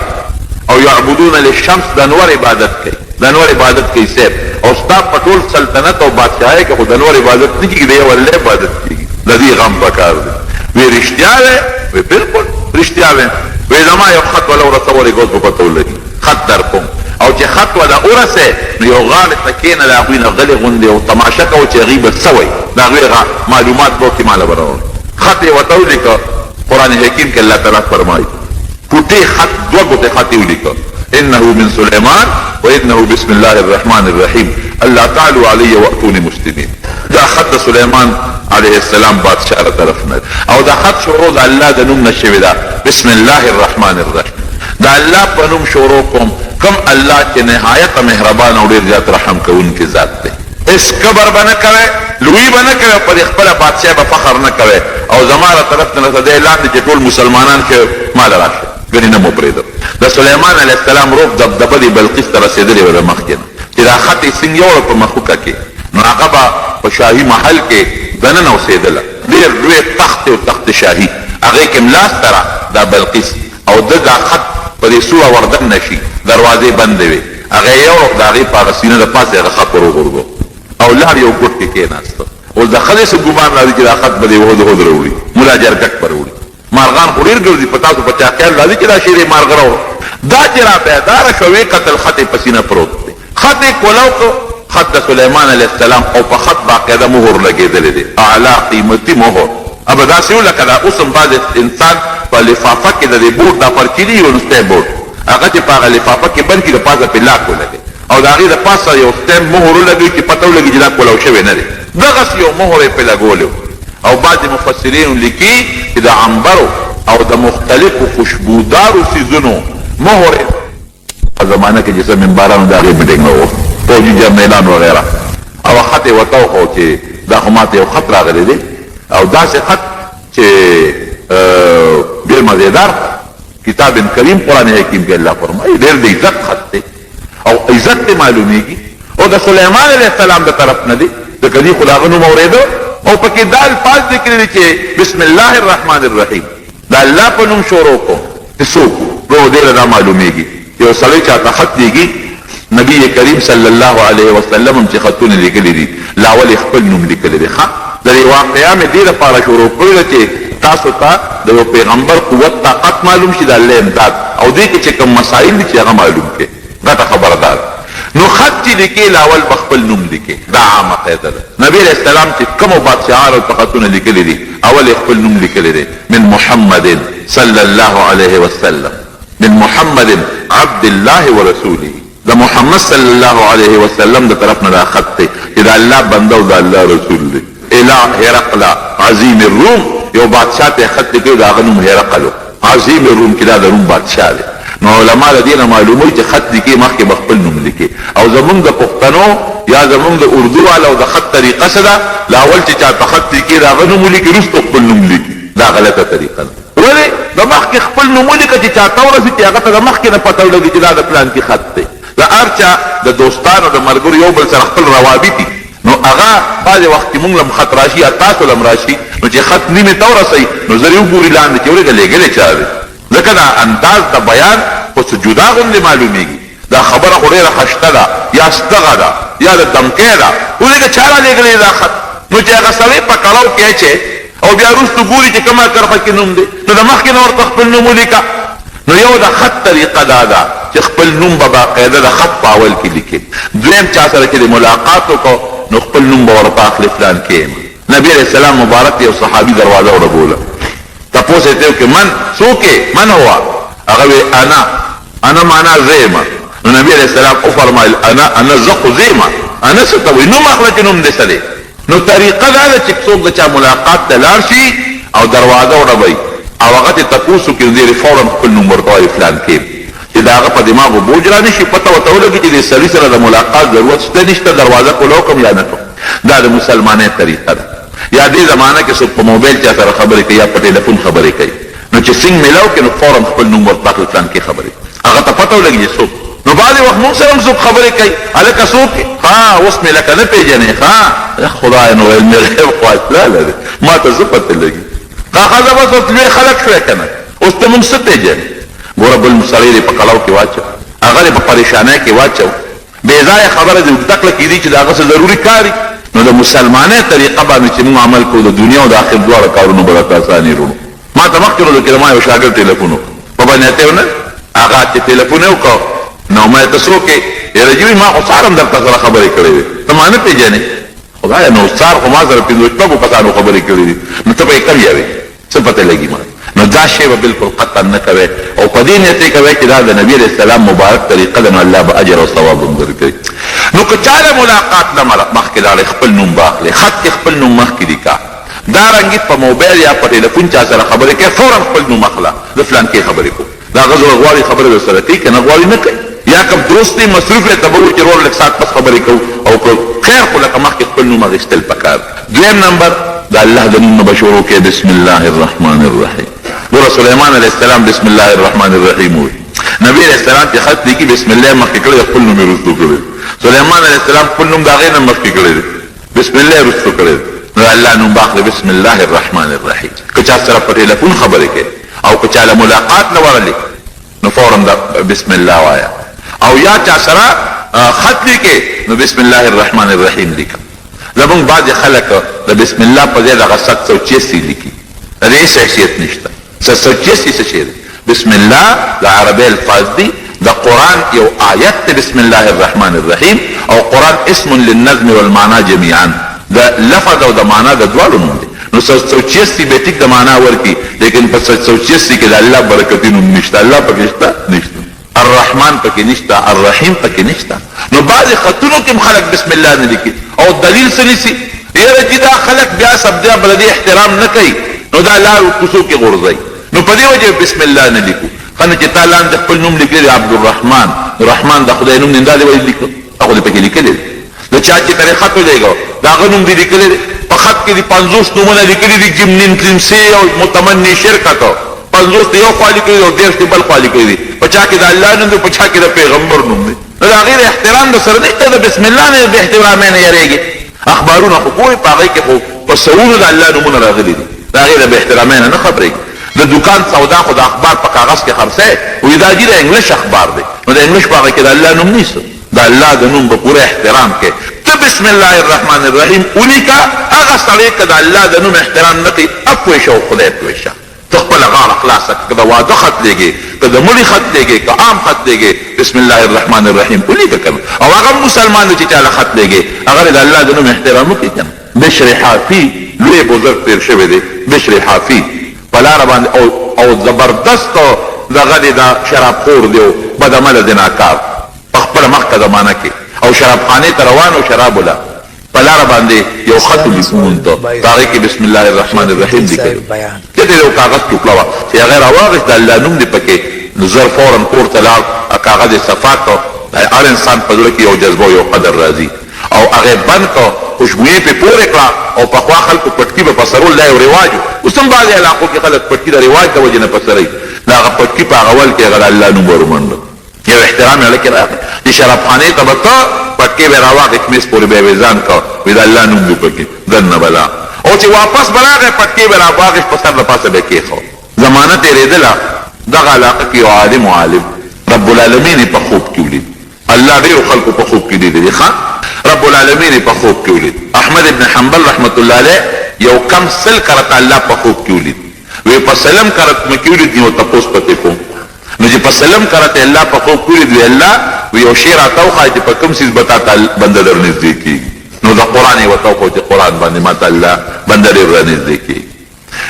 او یعبدون للشمس د انور عبادت کوي د انور عبادت کوي صاحب او ستا په ټول سلطنت او بادشاهۍ کې خو د انور عبادت نه کېږي د یو الله عبادت کېږي د دې غم پکار دی وی رښتیا دی وی بالکل رښتیا دی وی زما یو خط ولا ورسولی اوس به پته ولګي خط در کوم او چې خط ولا ورسې نو یو غاړې ته کښېنه د هغوی نه غلې غوندې او تماشه کوه چې هغوی به څه وایي د هغوی معلومات به وکړي ماله به راوړي خط یې ورته ولیکه قرآن حکیم کې الله تعالی فرمایي ټوټې خط دوه ګوتې خط یې ولیکه انه من سلیمان وانه بسم الله الرحمن الرحیم الله تعالی علی واتونی مسلمین دا خط د سلیمان علیه السلام بادشاہ طرف نه او دا خط شروع د الله د نوم نه شوی ده بسم الله الرحمن الرحیم دا الله په نوم شروع کوم کم الله چې نهایت مهربان او ډېر زیات رحم کوونکی ذات دی اس کبر به نه کوئ لوی به نه کوئ پر خپله بادشاه به فخر نه کوئ او زما له طرف نه دی لاندې چې ټول مسلمانان چې ماله راشه ګنې نه مو پرېږدم د سلیمان علیه السلام روح دبدبه د بلقیس ته رسېدلې وه د مخکې نه چې دا خط یې څنګه یوړه په مخوکه کې نو هغه به په شاهي محل کې دننه اوسېدله ډېر لوی تخت او تخت شاهي هغې کې ملاس ته دا بلقیس او ده دا خط په دې سوړه وردن نه شي دروازې بندې وې هغې یوړه د هغې په هغه سینه د پاسه هغه خط ور وغورځو او لار یو ګوټ کې کېناسته اوس د ښځې څه ګمان راځي چې دا خط به دې هود هود راوړي ملا جرګک به راوړي مارغان خو ډېر ګرځي په تاسو په چا خیال راځي چې دا شعر یې مارغه راوړه دا چې را بیداره شو ویې کتل خط یې په سینه پروت دی خط یې کولو که خط د سلیمان علیه السلام او په خط باقاعده مهر لګېدلی دی اعلی قیمتي مهر ابه داسې و لکه دا اوس هم بعض انسان په لفافه کې د دې بورډ دا پرچلي یو نستی بورډ هغه چې په هغه لفافه کې بند کړي د پاسه پې لاک ولګي او د هغې د پاسه یو سټیم مهر ولګوي چې پته ولګي چې دا کولو شوی نه دی دغسې یو مهر یې پې لګولی او بعضې مفسرین لیکي چې د عنبرو او د مختلفو خوشبودارو څیزونو مهر په زمانه کې چې څه منبرانو د هغې میټینګ نه و فوجي جرنیلان وغیره او خط یې ورته وښو چې دا خو ماته یو خط راغلی دی او داسې خط چې ډېر مزېدار کتاب کریم قرآن حکیم کې الله فرمایي ډېر د عزت خط دی او عزت دی معلومیږي او د سلیمان علیه السلام د طرف نه دی ځکه دې خو د هغه نوم اورېده او پکې دا الفاظ ذکر دي چې بسم الله الرحمن الرحیم دا الله په نوم شروع کوم چې څوک نو دې له دا معلومیږي یو سړی چاته خط لیږي نبی کریم صلی الله علیه وسلم هم چې خطونه لیکلي دي لا ولې خپل نوم لیکلی دی ښه د دې واقعه مې دې لپاره شروع کړې ده چې تاسو ته د یو پیغمبر قوت طاقت معلوم شي د الله امداد او دې کې چې کوم مسایل دي چې هغه معلوم کړي ګټه خبردار نو خط چې لیکي لاول به خپل نوم لیکي دا عامه قاعده ده نبی علیه السلام چې کومو بادشاهانو ته خطونه لیکلي دي اول یې خپل نوم لیکلی دی من محمد صلی الله علیه وسلم من محمد عبد الله ورسوله د محمد صلی الله علیه وسلم د طرف نه دا خط دی چې د الله بنده او د الله رسول دی الى هرقل عظیم الروم یو بادشاہ ته خط لیکلی د هغه نوم هرقل عظیم الروم کې دا د روم بادشاہ دی نو علما د دې نه معلوموي چې خط لیکي مخکې به خپل نوم لیکي او زمونږ د پښتنو یا زمونږ د اردو والا د خط طریقه څه ده لاول چې چاته خط لیکي د هغه نوم لیکي وروسته خپل نوم لیکي دا غلطه طریقه ده ولې د مخکې خپل نوم ولیکه چې چاته ورسي چې هغه ته د مخکې نه پته ولګي چې دا د پلان کې خط دی د هر چا د دوستانو د ملګرو یو بل سره خپل روابط دي نو هغه بعضې وخت کې مونږ لم خط راشي یا تاسو لم راشي نو چې خط نیمې ته ورسوي نو زر یې وګوري لاندې چې ورېږه لېږلی چا دی ځکه دا انداز د بیان خو څه جدا غوندې معلومیږي دا خبره خو ډېره خشته ده یا ستغه ده یا د دمکۍ ده ورېږه چا را لېږلی دا خط نو چې هغه سړی په کړاو کې چې او بیا وروسته ګوري چې کومه کرښه کې نوم دی نو د مخکې نه ورته خپل نوم ولیکه. نو یو د خط طریقه دا ده چې خپل نوم به باقاعده د خط په اول کې لیکي. دویم چا سره چې د ملاقات وکړو نو خپل نوم به ورته اخلي فلان کې. نبی علیہ السلام مبارک یو صحابي دروازه وړبوله، تپوس یې ته کې من څوک من هو؟ هغه وی انا معنا زیمه. نو نبی علیہ السلام او فرمایل انا زق زیمه، انا ستوي نوم اخلي چې نوم دې سره. نو طریقه دا ده چې څوک د چا ملاقات ته لاړ شي او دروازه وړبوي او هغه ته تپوسو کې دی فورا خپل نوم ورته وایي فلان کې چې دا هغه په دماغو بوج را نشي، پته ورته ولګي چې د سړي سره د ملاقات ضرورت شته نشته، دروازه کولو کوم یا نه کوم. دا د مسلمانۍ طریقه ده. یا دې زمانه کې څوک په موبایل چا سره خبرې کوي یا په ټلیفون خبرې کوي نو چې څنګه ملاو کې نو فورا خپل نوم ورته اخلي فلان کې خبرې هغه ته پته ولګي څوک. نو بعضې وخت موږ سره هم څوک خبرې کوي هلکه څوک اوس مې لکه نه پېژنې خدای نو علم الغیب خو اطلاع لري ما ته څه پته لګي ښځه بس اوس لوی خلک شوی که نه اوس ته موږ څه پېژنې. ګوره بل سړی دې په کلاو کې واچو هغه دې په پریشانۍ کې واچو بې ځایه خبره دې اوږده کړه کېدي چې د هغه څه ضروري کاري. نو د مسلمانۍ طریقه باندې چې موږ عمل کوو د دنیا او د آخر دواړه کارونو به راته اساني وروړو. ما ته مخکې ورځو کې ما یو شاګرد ټلیفون وکړو په باندې ته ونه هغه چې ټلیفون یې وکړو نو ما ته څوک یاره جوي ما خو سهار هم درته سره خبرې کړې وې ته ما نه پېژنې خدایه نو سهار خو ما سره پنځه شپږو کسانو خبرې کړې دي نو ته به یې کم یاوې څه پته لګي ما. نو دا شی به بالکل قطعا نه کوې او په دې نیت یې کوې چې دا د نبي علیه السلام مبارک طریقه ده نو الله به اجر او ثواب هم درکوي. نو که چا له ملاقات نه مخکې لاړې خپل نوم به اخلې خط کې خپل نوم مخکې لیکه. دارنګې په موبایل یا په ټلیفون چا سره خبرې کوې فورا خپل نوم اخله د فلان کې خبرې کوو دا هغه زړه غواړي خبرې ورسره کوي که نه غواړي نه کوي یا که دوست دی مصروف دی ته به وایي چې ورور لږ ساعت پس خبرې کوو او که خیر خو لکه مخکې خپل نوم اخیستل پکار. دویم نمبر د الله د نوم نه به شروع کوې بسم الله الرحمن الرحیم. ګوره سلیمان علیه السلام بسم الله الرحمن الرحیم وایي نبی علیه السلام چې خط لیکي بسم الله مخکې کړی خپل نوم یې رسطو کړی. سلیمان علیه السلام خپل نوم د هغې نه مخکې کړی دی بسم الله یې رسطو کړی نو الله نوم به اخلي بسم الله الرحمن الرحیم. که چا سره په ټلیفون خبرې کوې او که چا له ملاقات نه ورغلې نو فورا بسم الله وایه او یا چا سره خط لیکې نو بسم الله الرحمن الرحیم لیکه. زمونږ بعضې خلک د بسم الله په ځای دغه 786 لیکي د دې هېڅ حیثیت نشته. 786 څه شی دی؟ بسم الله د عربی الفاظ دی د قرآن یو آیت دی بسم الله الرحمن الرحیم او قرآن اسم للنظم والمعنا جميعا د لفظ او د معنا د دواړو نوم دی. نو 786 به ټیک د معنا ورکي لیکن په 786 کې د الله برکتي نوم نشته الله پکې شته نشته الرحمن پکې نشته الرحیم پکې نشته. نو بعضې خطونو کې خلک بسم الله نه لیکي او دلیل څه نیسي یاره چې دا خلک بیا سبدیا بلدي احترام نه کوي نو دا لارو کوڅو کې غورځوي نو په دې وجه بسم الله نه لیکو. خنه چې تا لاندې خپل نوم لیکلی عبدالرحمن رحمان د خدای نوم دا دی وایي لیکو هغه دې پکې لیکلی د چا چې پرې خط ولېږو د هغه نوم دې لیکلی دی په خط کې دې 50 نومونه لیکلي دي جمنین تلمسي او متمني شرکت 50 د یو خوا لیکلي دي او 10 د بل خوا لیکلي دي په چا کې د الله نوم دی په چا کې د پیغمبر نوم دی. نو د هغې د احترام د سره نشته د بسم الله نه د احترامۍ نه یېرېږي. اخبارونه خو ګورې په هغې کې خو په سوونو د الله نومونه راغلي دي د هغې د بې احترامۍ نه خبرېږي. د دکان سودا خو د اخبار په کاغذ کې خرڅی وایي دا جي د انګلش اخبار دی نو د انګلش په هغه کې د الله نوم نیسه د الله د نوم به پوره احترام کې ته بسم الله الرحمن الرحیم ولیکه. هغه سړی که د الله د نوم احترام نه کوي اپوی شه او خدای پوی شه ته خپله غاړه خلاصه که د واده خط لیږې که د مړي خط لیږې که عام خط لیږې بسم الله الرحمن الرحیم ولیکه که نه او هغه مسلمان دی چې چاله خط لیږې هغه د الله د نوم احترام وکړي که نه. بشر حافي لوی بزرګ تېر شوی دی بشر حافي په لاره باندې او زبردست دغه دی د شرابخور دی او بدعمله زناکار په خپله مخکې زمانه کې او شرابخانې ته روان او شراب وله په لاره باندې یو خط لیکون ته په هغې کې بسم الله الرحمن الرحیم لیکلی دته یو کاغذ ټوکړه وه چې هغې راواغېست د الله نوم دی پکې نو زر فورا کور ته لاړ کاغذ یې صفا کړ هر انسان په زړه کې یو جذبه یو قدر راځي او هغې بند کړ خوشبویي پې پورې کړه او پخوا خلکو پټکي به په سرول دا یو رواج و اوس هم بعضې علاقو کې خلک پټکي د رواج د وجې نه په سروي د هغه پټکي په هغه ول کې هغه د الله نوم ورمنډه یو احترام یې هلکې راغی د شرابخانې ته به ته پټکې به یې راواخېست میز پورې به یې ویزان کړ وایي د الله نوم دی پکې دننه به لا او چې واپس به راغی پټکې به یې راواخېست په سر د پاسه به یې کېښود. زمانه تېرېدله دغه علاقه کې یو عالم رب العالمین یې په خوب کې ولید الله ډېرو خلکو په خوب کې لیدلي ښه رب العالمین یې په خوب کې ولید. احمد ابن حنبل رحمت الله علیه یو کم سل کرت الله په خوب کې ولید وی په سلم کرت مې کې ولید نو تپوس پته کوم نو چې په سلم کرت الله په خوب کې ولید وی الله وی یو شی راته وخایي چې په کوم څیز به تا ته بنده در نږدې کېږي نو د قرآن یې ورته وښو چې قرآن باندې ما ته الله بنده ډېر را نږدې کېږي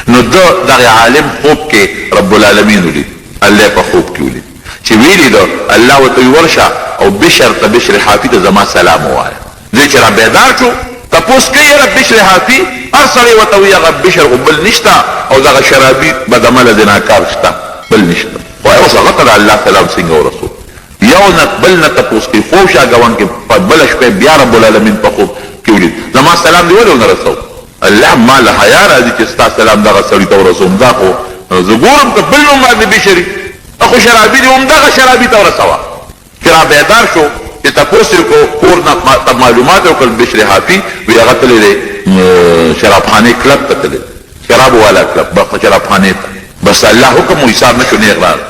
نو دغه عالم خوب کې رب العالمین ولید الله په خوب کې ولید چې ویلی ده الله ورته ورشه او بشر ته بشر حافي ته زما سلام ووایه دی چې را بیدار شو تپوس کوي یاره بشر حافي هر سړی ورته وایي هغه بشر خو بل نشته او دغه شرابي بدعمله زناکار شته بل نشته وایي اوس هغه ته د الله سلام څنګه ورسول یو نه بل نه تپوس کوي خوب شاګوان کې په بله شپه بیا رب العالمین په خوب کې ولید زما سلام دې ولې ونه رسو الله ما له حیا راځي چې ستا سلام دغه سړي ته ورسوم دا خو زه ګورم که بل نوم باندې بشري اخو شرابي دې هم دغه شرابي ته ورسوه چې را بیدار شو چې تپوس یې کو کور نه معلومات وکړل بشر حافي وی هغه تللی دی شرابخانې کلب ته تللی شراب والا کلب شرابخانې ته بس الله حکم و حساب نه شو نیغ راغی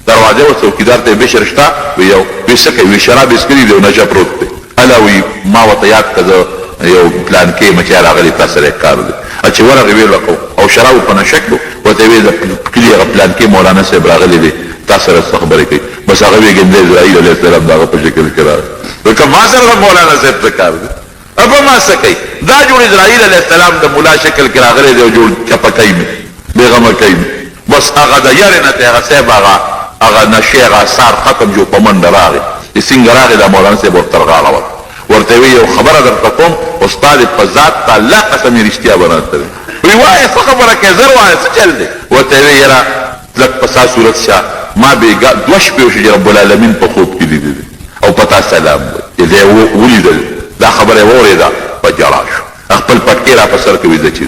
دروازه و څوکیدار ته بشر شته وی څه کوي وی شراب یې څښلي دی او نشه پروت دی الا وی ما ورته یاد کړه یو پلان کې مچی راغلی تا سره کار دی چې ورغې ویې وکړو او شرابو په نشه کړو ورته ویې د کلي هغه پلان کې مولانا صاحب راغلی دی تا سره څه خبرې کوي بس هغه ویې ګنده اسرائیل علیه السلام د هغه په شکل کې راغی که ما سره مولانا صاحب څه کار دی ابا ما څه کوي دا جوړ اسرائیل علیه السلام د مولا شکل کې راغلی دی او جوړ چپه کوي مې بېغمه کوي مې بس هغه د یارې نه ته هغه صاحب هغه نشې هغه سار ختم جو په منډه راغی چې څنګه راغی دا مولانا صاحب ورته رغاړه ورته وی یو خبره درته کوم استاد په ذات ته الله قسم یې رښتیا بناته وی وایه څه خبره کوې زر وایه څه چل دی ورته وی یاره لږ په ستا صورت شه ما دوه شپې وشو چې رب العالمین په خوب کې لیدلی او په تا سلام وایي دی ولیدل دا خبره یې واورېده په ژړا شو خپل پټکې را په سر کوي زه چې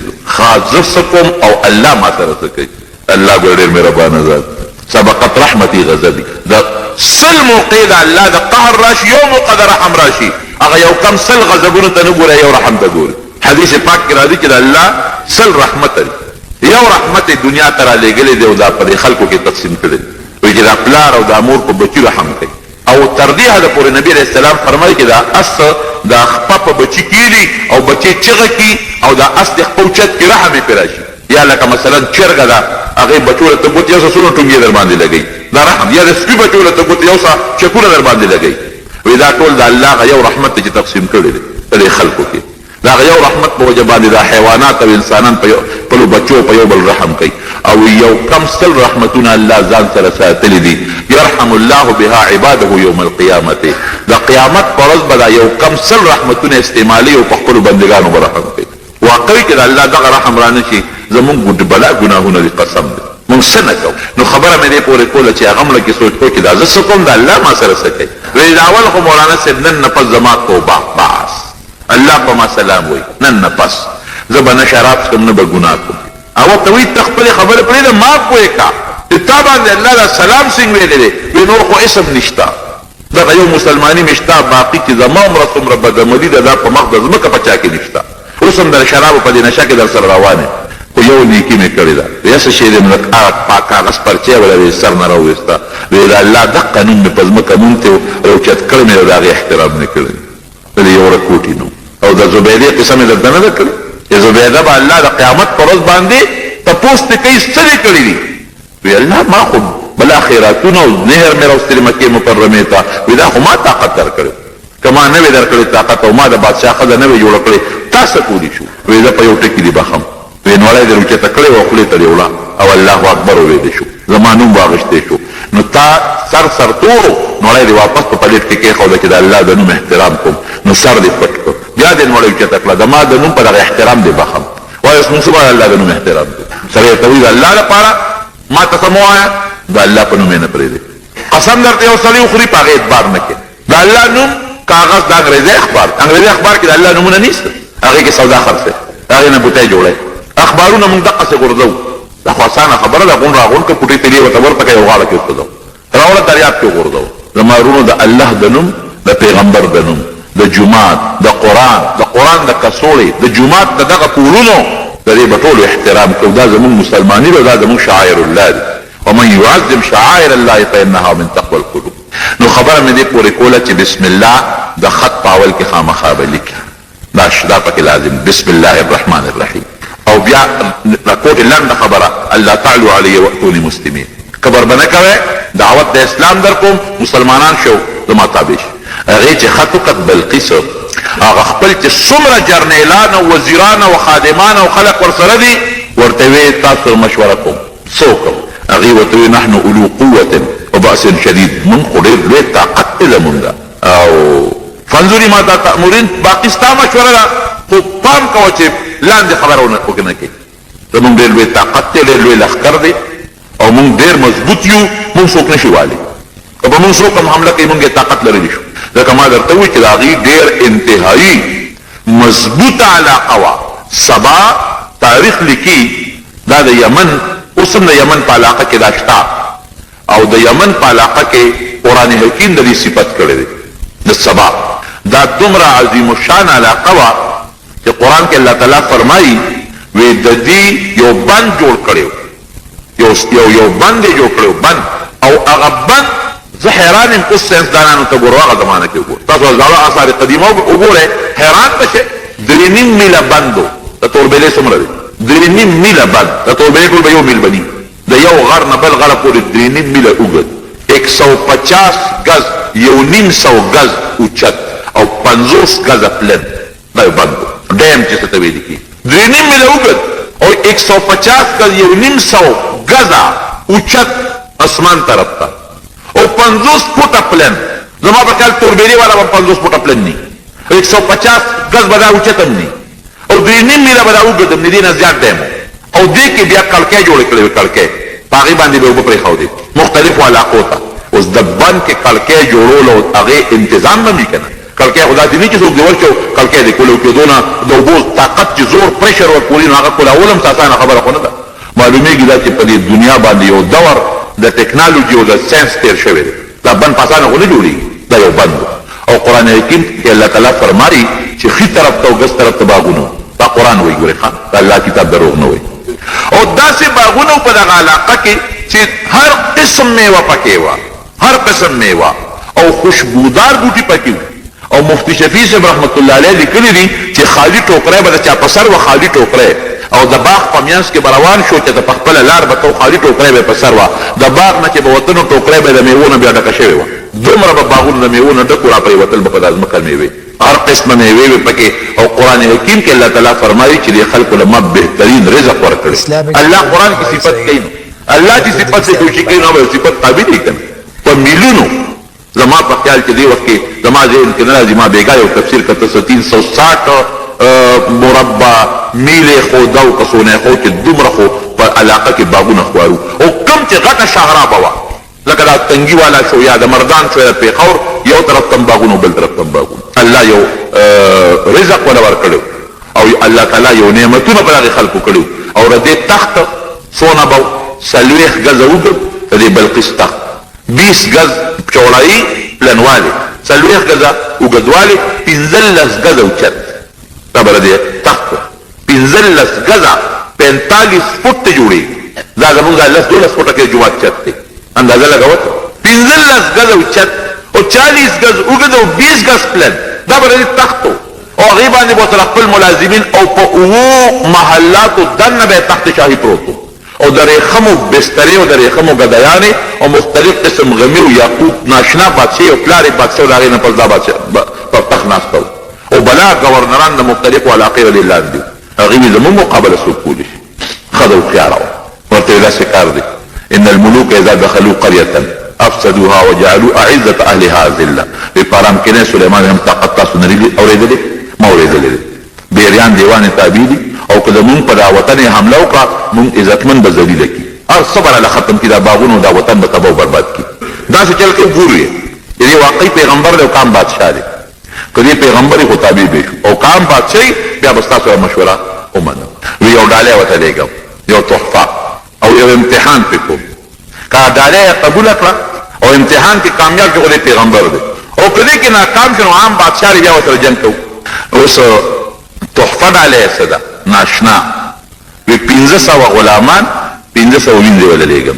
زه څه کوم او الله ما سره څه کوي الله ګوره ډېر مهربانه ذات سبقت رحمتي غضبي د سل موقع د الله د قهر راشي یو موقع د رحم راشي هغه یو کم سل غضبونو ته نه ګوره یو رحم ته ګوره حدیث پاک کې راځي چې د الله سل رحمت دی یو رحمت دنیا ته را لېږلی دی او دا په خلکو کې تقسیم کړی دی وایي چې دا پلار او دا مور په بچي رحم کوي او تر دې حده پورې نبي علیه السلام فرمایي چې دا اس دا خپه په بچي کېږي او بچي چغه کي او دا اس د خپل چت کې رحم یې پرې راشي یا لکه مثلا چرګه ده هغې بچو له ته ګوتې یو څه څونه ټونګې در باندې لګوي دا رحم یا د سپي بچو له ته ګوتې یو څه چکونه در باندې لګوي وی دا ټول د الله هغه یو رحمت دی چې تقسیم کړی دی په دې خلکو کې د هغه یو رحمت په وجه باندې دا حیوانات او انسانان په خپلو بچو په یو بل رحم کوي او یو کم سل رحمتونه الله ځان سره ساتلي دي یرحم الله بها عباده یوم القیامت د قیامت په ورځ به دا یو کم سل رحمتونه استعمالي او په خپلو بندګانو به رحم کوي واقعي که د الله دغه رحم را نه شي زمونږ بلا ګناهونه دي قسم دی مونږ څه نه کوو نو خبره مې دې پورې کوله چې هغه هم لکې سوچ کوو چې دا زه څه کوم د الله ما سره څه کوي وایي د اول خو مولانا صاحب نن نه پس زما توبه بس الله په ما سلام وایي نن نه پس زه به نه شراب څښم نه به ګناه کوم او ورته وایي ته خپلې خبرې پرېږده ما پوهې کا چې تا باندې الله دا سلام څنګه ویلی دی وایي نور خو اسم نشته دغه یو مسلماني مې شته باقي چې زما عمره څومره بدعملي ده دا په مخ د ځمکه په چا کې نشته اوس هم د شرابو په دې نشه کې در سره روان یم خو یو نیکي مې کړې ده یا څه شی دی پاک کاغذ پرچې وله سر نه راوویسته ویل الله دغه قانون مې په ځمکه نوم ته راوچت کړی مې او د هغې احترام نه کړی بلې یو رکوټي نوم او د زبیدې قصه مې درته نه ده کړې چې زبیده به الله د قیامت په ورځ باندې تپوس ته کوي څه دې کړي دي وی الله ما خو بلا خیراتونه او نهر مې راوستلې مکې مکرمې ته وی دا خو ما طاقت درکړی که ما نه وې درکړې طاقت او ما د بادشاه ښځه نه وې جوړه کړې تا څه کولی شو وی زه په یو ټکي دې بخم وی نوړی دې روچته کړې وه خولې ته دې وړه او الله اکبر وویلې شو زما نوم واغېستی شو نو تا سر تورو نوړی دې واپس په پلیټ کې کېښوده چې د الله د نوم احترام کوم نو سر دې پټ کړ بیا دې نوړی اوچته کړه زما د نوم په دغه احترام دې بخم وایه اوس موږ څه باندې الله د نوم احترام کوو سره یې ته وایي د الله لپاره ما ته څه مه وایه د الله په نوم یې نه پرېږدې قسم درته یو سړی وخوري په هغې اعتبار نه کوې د الله نوم کاغذ د انګریزي اخبار انګریزي اخبار کې د الله نومونه نشته هغې کې سودا خرڅوي هغې نه بوټی جوړوي اخبارونه موږ دقسې غورځوو دا خو اسانه خبره ده غون راغون که پوټۍ تلې ورته ورته که یو غاړه کې ورته ځو راوړه دریاب کې غورځوو زما وروڼو د الله د نوم د پیغمبر د نوم د جومات د قرآن د کڅوړې د جومات د دغه کورونو د دې به ټولو احترام کوو دا زموږ مسلماني ده دا زموږ شعائر الله دي ومن يعظم شعائر الله فإنها من تقوى القلوب نو خبره مې دې پورې کوله چې بسم الله د خط په اول کې خامخا به لیکي دا پکې لازم بسم الله الرحمن الرحیم لنډه خبره الله تعالی علیه واتونی مسلمین کبر بنه کوي دعوت د اسلام در کوم مسلمانان شو زما تابع شي هغې چې خط وکړ بلقیس هغه خپل چې څومره جرنیلان او وزیران او خادمان او خلق ورسره دي ورته وی تاسو مشوره کوم څه وکړو هغې ورته وی نحن اولو قوة وبأس شدید من خو ډېر لوی طاقت دی زمونږ او فانظري ماذا تأمرين باقي ستا مشوره ده خو پام کوه چې لاندې خبره وکړه کې زمونږ ډېر لوی طاقت دی ډېر لوی لښکر دی او مونږ ډېر مضبوط یو مونږ څوک نشي والی که به مونږ څوک هم حمله کوي مونږ یې طاقت لرلی شو ځکه ما درته ووایي چې د هغې ډېر انتهایي مضبوطه علاقه وه سبا تاریخ لیکي دا د یمن اوس هم د یمن په علاقه کې دا شته او د یمن په علاقه کې قرآن حکیم د دې صفت کړی دی د سبا دا دومره عظیم الشان علاقه وه چې قرآن کې الله تعالی فرمایي وی د دې یو بند جوړ کړی یو بند یې جوړ کړی بند او هغه بند زه حیران یم اوس ساینسدانانو ته ګورو هغه زمانه کې وګورو تاسو زاړه آثار قدیمه وګورئ حیران به شئ 3.5 میله بند و د توربېلې څومره دی 3.5 میله بند د توربېلې ټول به یو میل بني د یو غر نه بل غره پورې 3.5 میله اوږد 150 گز 1.5 گز اوچت او 50 گز پلن دا یو بند و ډیم چې څه ته ویل کېږي 3.5 میله اوږد او 150 گز 1.5 گزه اوچت اسمان طرف ته او 50 فوټه پلن زما په خیال توربېلې والا به 50 فوټه پلن ني 150 گز به دا اوچت هم ني او 3.5 میله به دا اوږد هم ني دې نه زیات ډیم او دې کې بیا کړکۍ جوړې کړې وې کړکۍ په هغې باندې به اوبه پرېښودې مختلفو علاقو ته اوس د بند کې کړکۍ جوړول او هغې انتظام هم وي که نه کړکۍ خو داسې نه چې څوک دې ورکړي او کړکۍ د کولو کېدو نه د اوبو طاقت چې زور پرېشر ورکولي نو هغه کولول هم اسانه خبره خو نه ده معلومېږي دا چې په دې دنیا باندې یو دور د ټکنالوژي او د ساینس تیر شوی دی دا بند په اسانه خو نه جوړېږي دا یو بند او قرآن حکیم کې الله تعالی فرمایي چې ښي طرف ته او ګس طرف ته باغونه دا قرآن وایي ګورې ښه دا الله کتاب دروغ نه وایي او داسې باغونه په دغه علاقه کې چې هر قسم میوه پکې وه هر قسم میوه او خوشبودار بوټي پکې وو او مفتی شفیع صاحب رحمت الله علیه لیکلي دي چې خالي ټوکری به د چا په سر وه خالي ټوکری او د باغ په میانځ کې به روان شو چې د په خپله لار به تو خالي ټوکری به په سر وه د باغ نه چې به وتنو ټوکری به د میوو نه بیا ډکه شوې وه دومره به باغونه د میوو نه ډک و را پرېوتل به په دا ځمکه میوې هر قسمه میوې وې پکې او قرآن حکیم کې الله تعالی فرمایي چې دې خلکو له ما بهترین رزق ورکړی الله قرآن کې صفت کوي الله چې صفت سے کوشش کوي نو به صفت تابع دی کنه په میلیونو زما په خیال کې دی وخت کې زما ذهن کې نه راځي ما بېګا یو تفسیر کته 360 مربع میلې خوده او کسونه خو چې دومره خو په علاقه کې باغونه خوارو او کم چې غټه شهره به وه لکه دا تنګي والا شو یا د مردان شو یا د پیښور یو طرف ته باغونه بل طرف ته باغونه الله یو رزق ولا ورکړو او الله تعالی یو نعمتونه په هغې خلکو کړي او د دې تخت څونه به 40 ګزه اوږد د دې بلقیس تخت 20 گز چوڑائی پلنوالی 40 گزه اوږدوالی 15 گزه اوچت خبره دی تخت 15 گزه 45 فوټ جوړېږي دا زمونږ دا 10-12 فوټه کې جومات چت دی اندازه لګوه 15 گزه اوچت او 40 گز اوږد او 20 گز پلن دا به د تخت او هغې باندې به ورسره خپل ملازمین او په 7 محلاتو دننه به یې تخت شاهي پروت او د ریخمو بسترې او د ریخمو ګدایانې او مختلف قسم غمي او یاقوت ناشنا بادشاه او پلار یې بادشاه د هغې نه پس دا بادشاه پر تخت ناسته و او بلا ګورنران د مختلفو علاقې ولې لاندې هغې وي زموږ مقابله څوک کولی شي ښه ده هوښیاره وه ورته یې داسې کار دی ان الملوک اذا دخلوا قرية افسدوها وجعلوا اعزة اهلها ذله په ارامکینۍ سلیمان هم طاقت تاسو نه اورېدلې ما اورېدلې دی بیریان دیوان تابع دي او که زمونږ په دا وطن یې حمله وکړه مونږ عزتمن به ذلیله کړي هر څه به راله ختم کړي دا باغونه دا وطن به تباه و برباد کړي داسې چل کې ګورو یې چې دې واقعي پیغمبر دی او کام بادشاه دی که دې پیغمبر یې خو تابع به شو او کام بادشاه بیا به ستاسو سره مشوره ومنم وی یو ډالۍ ورته لېږم یو تحفه او یو امتحان پې کوم که ډالۍ یې قبوله کړه او امتحان کې کامیاب شو خو دې پیغمبر دی او که دې کې ناکام شو نو عام بادشاه دی بیا ورسره جنګ کوو اوس تحفه ډالۍ څه ده ناشنا وی 1500 غلامان 1500 وینځې وله لېږم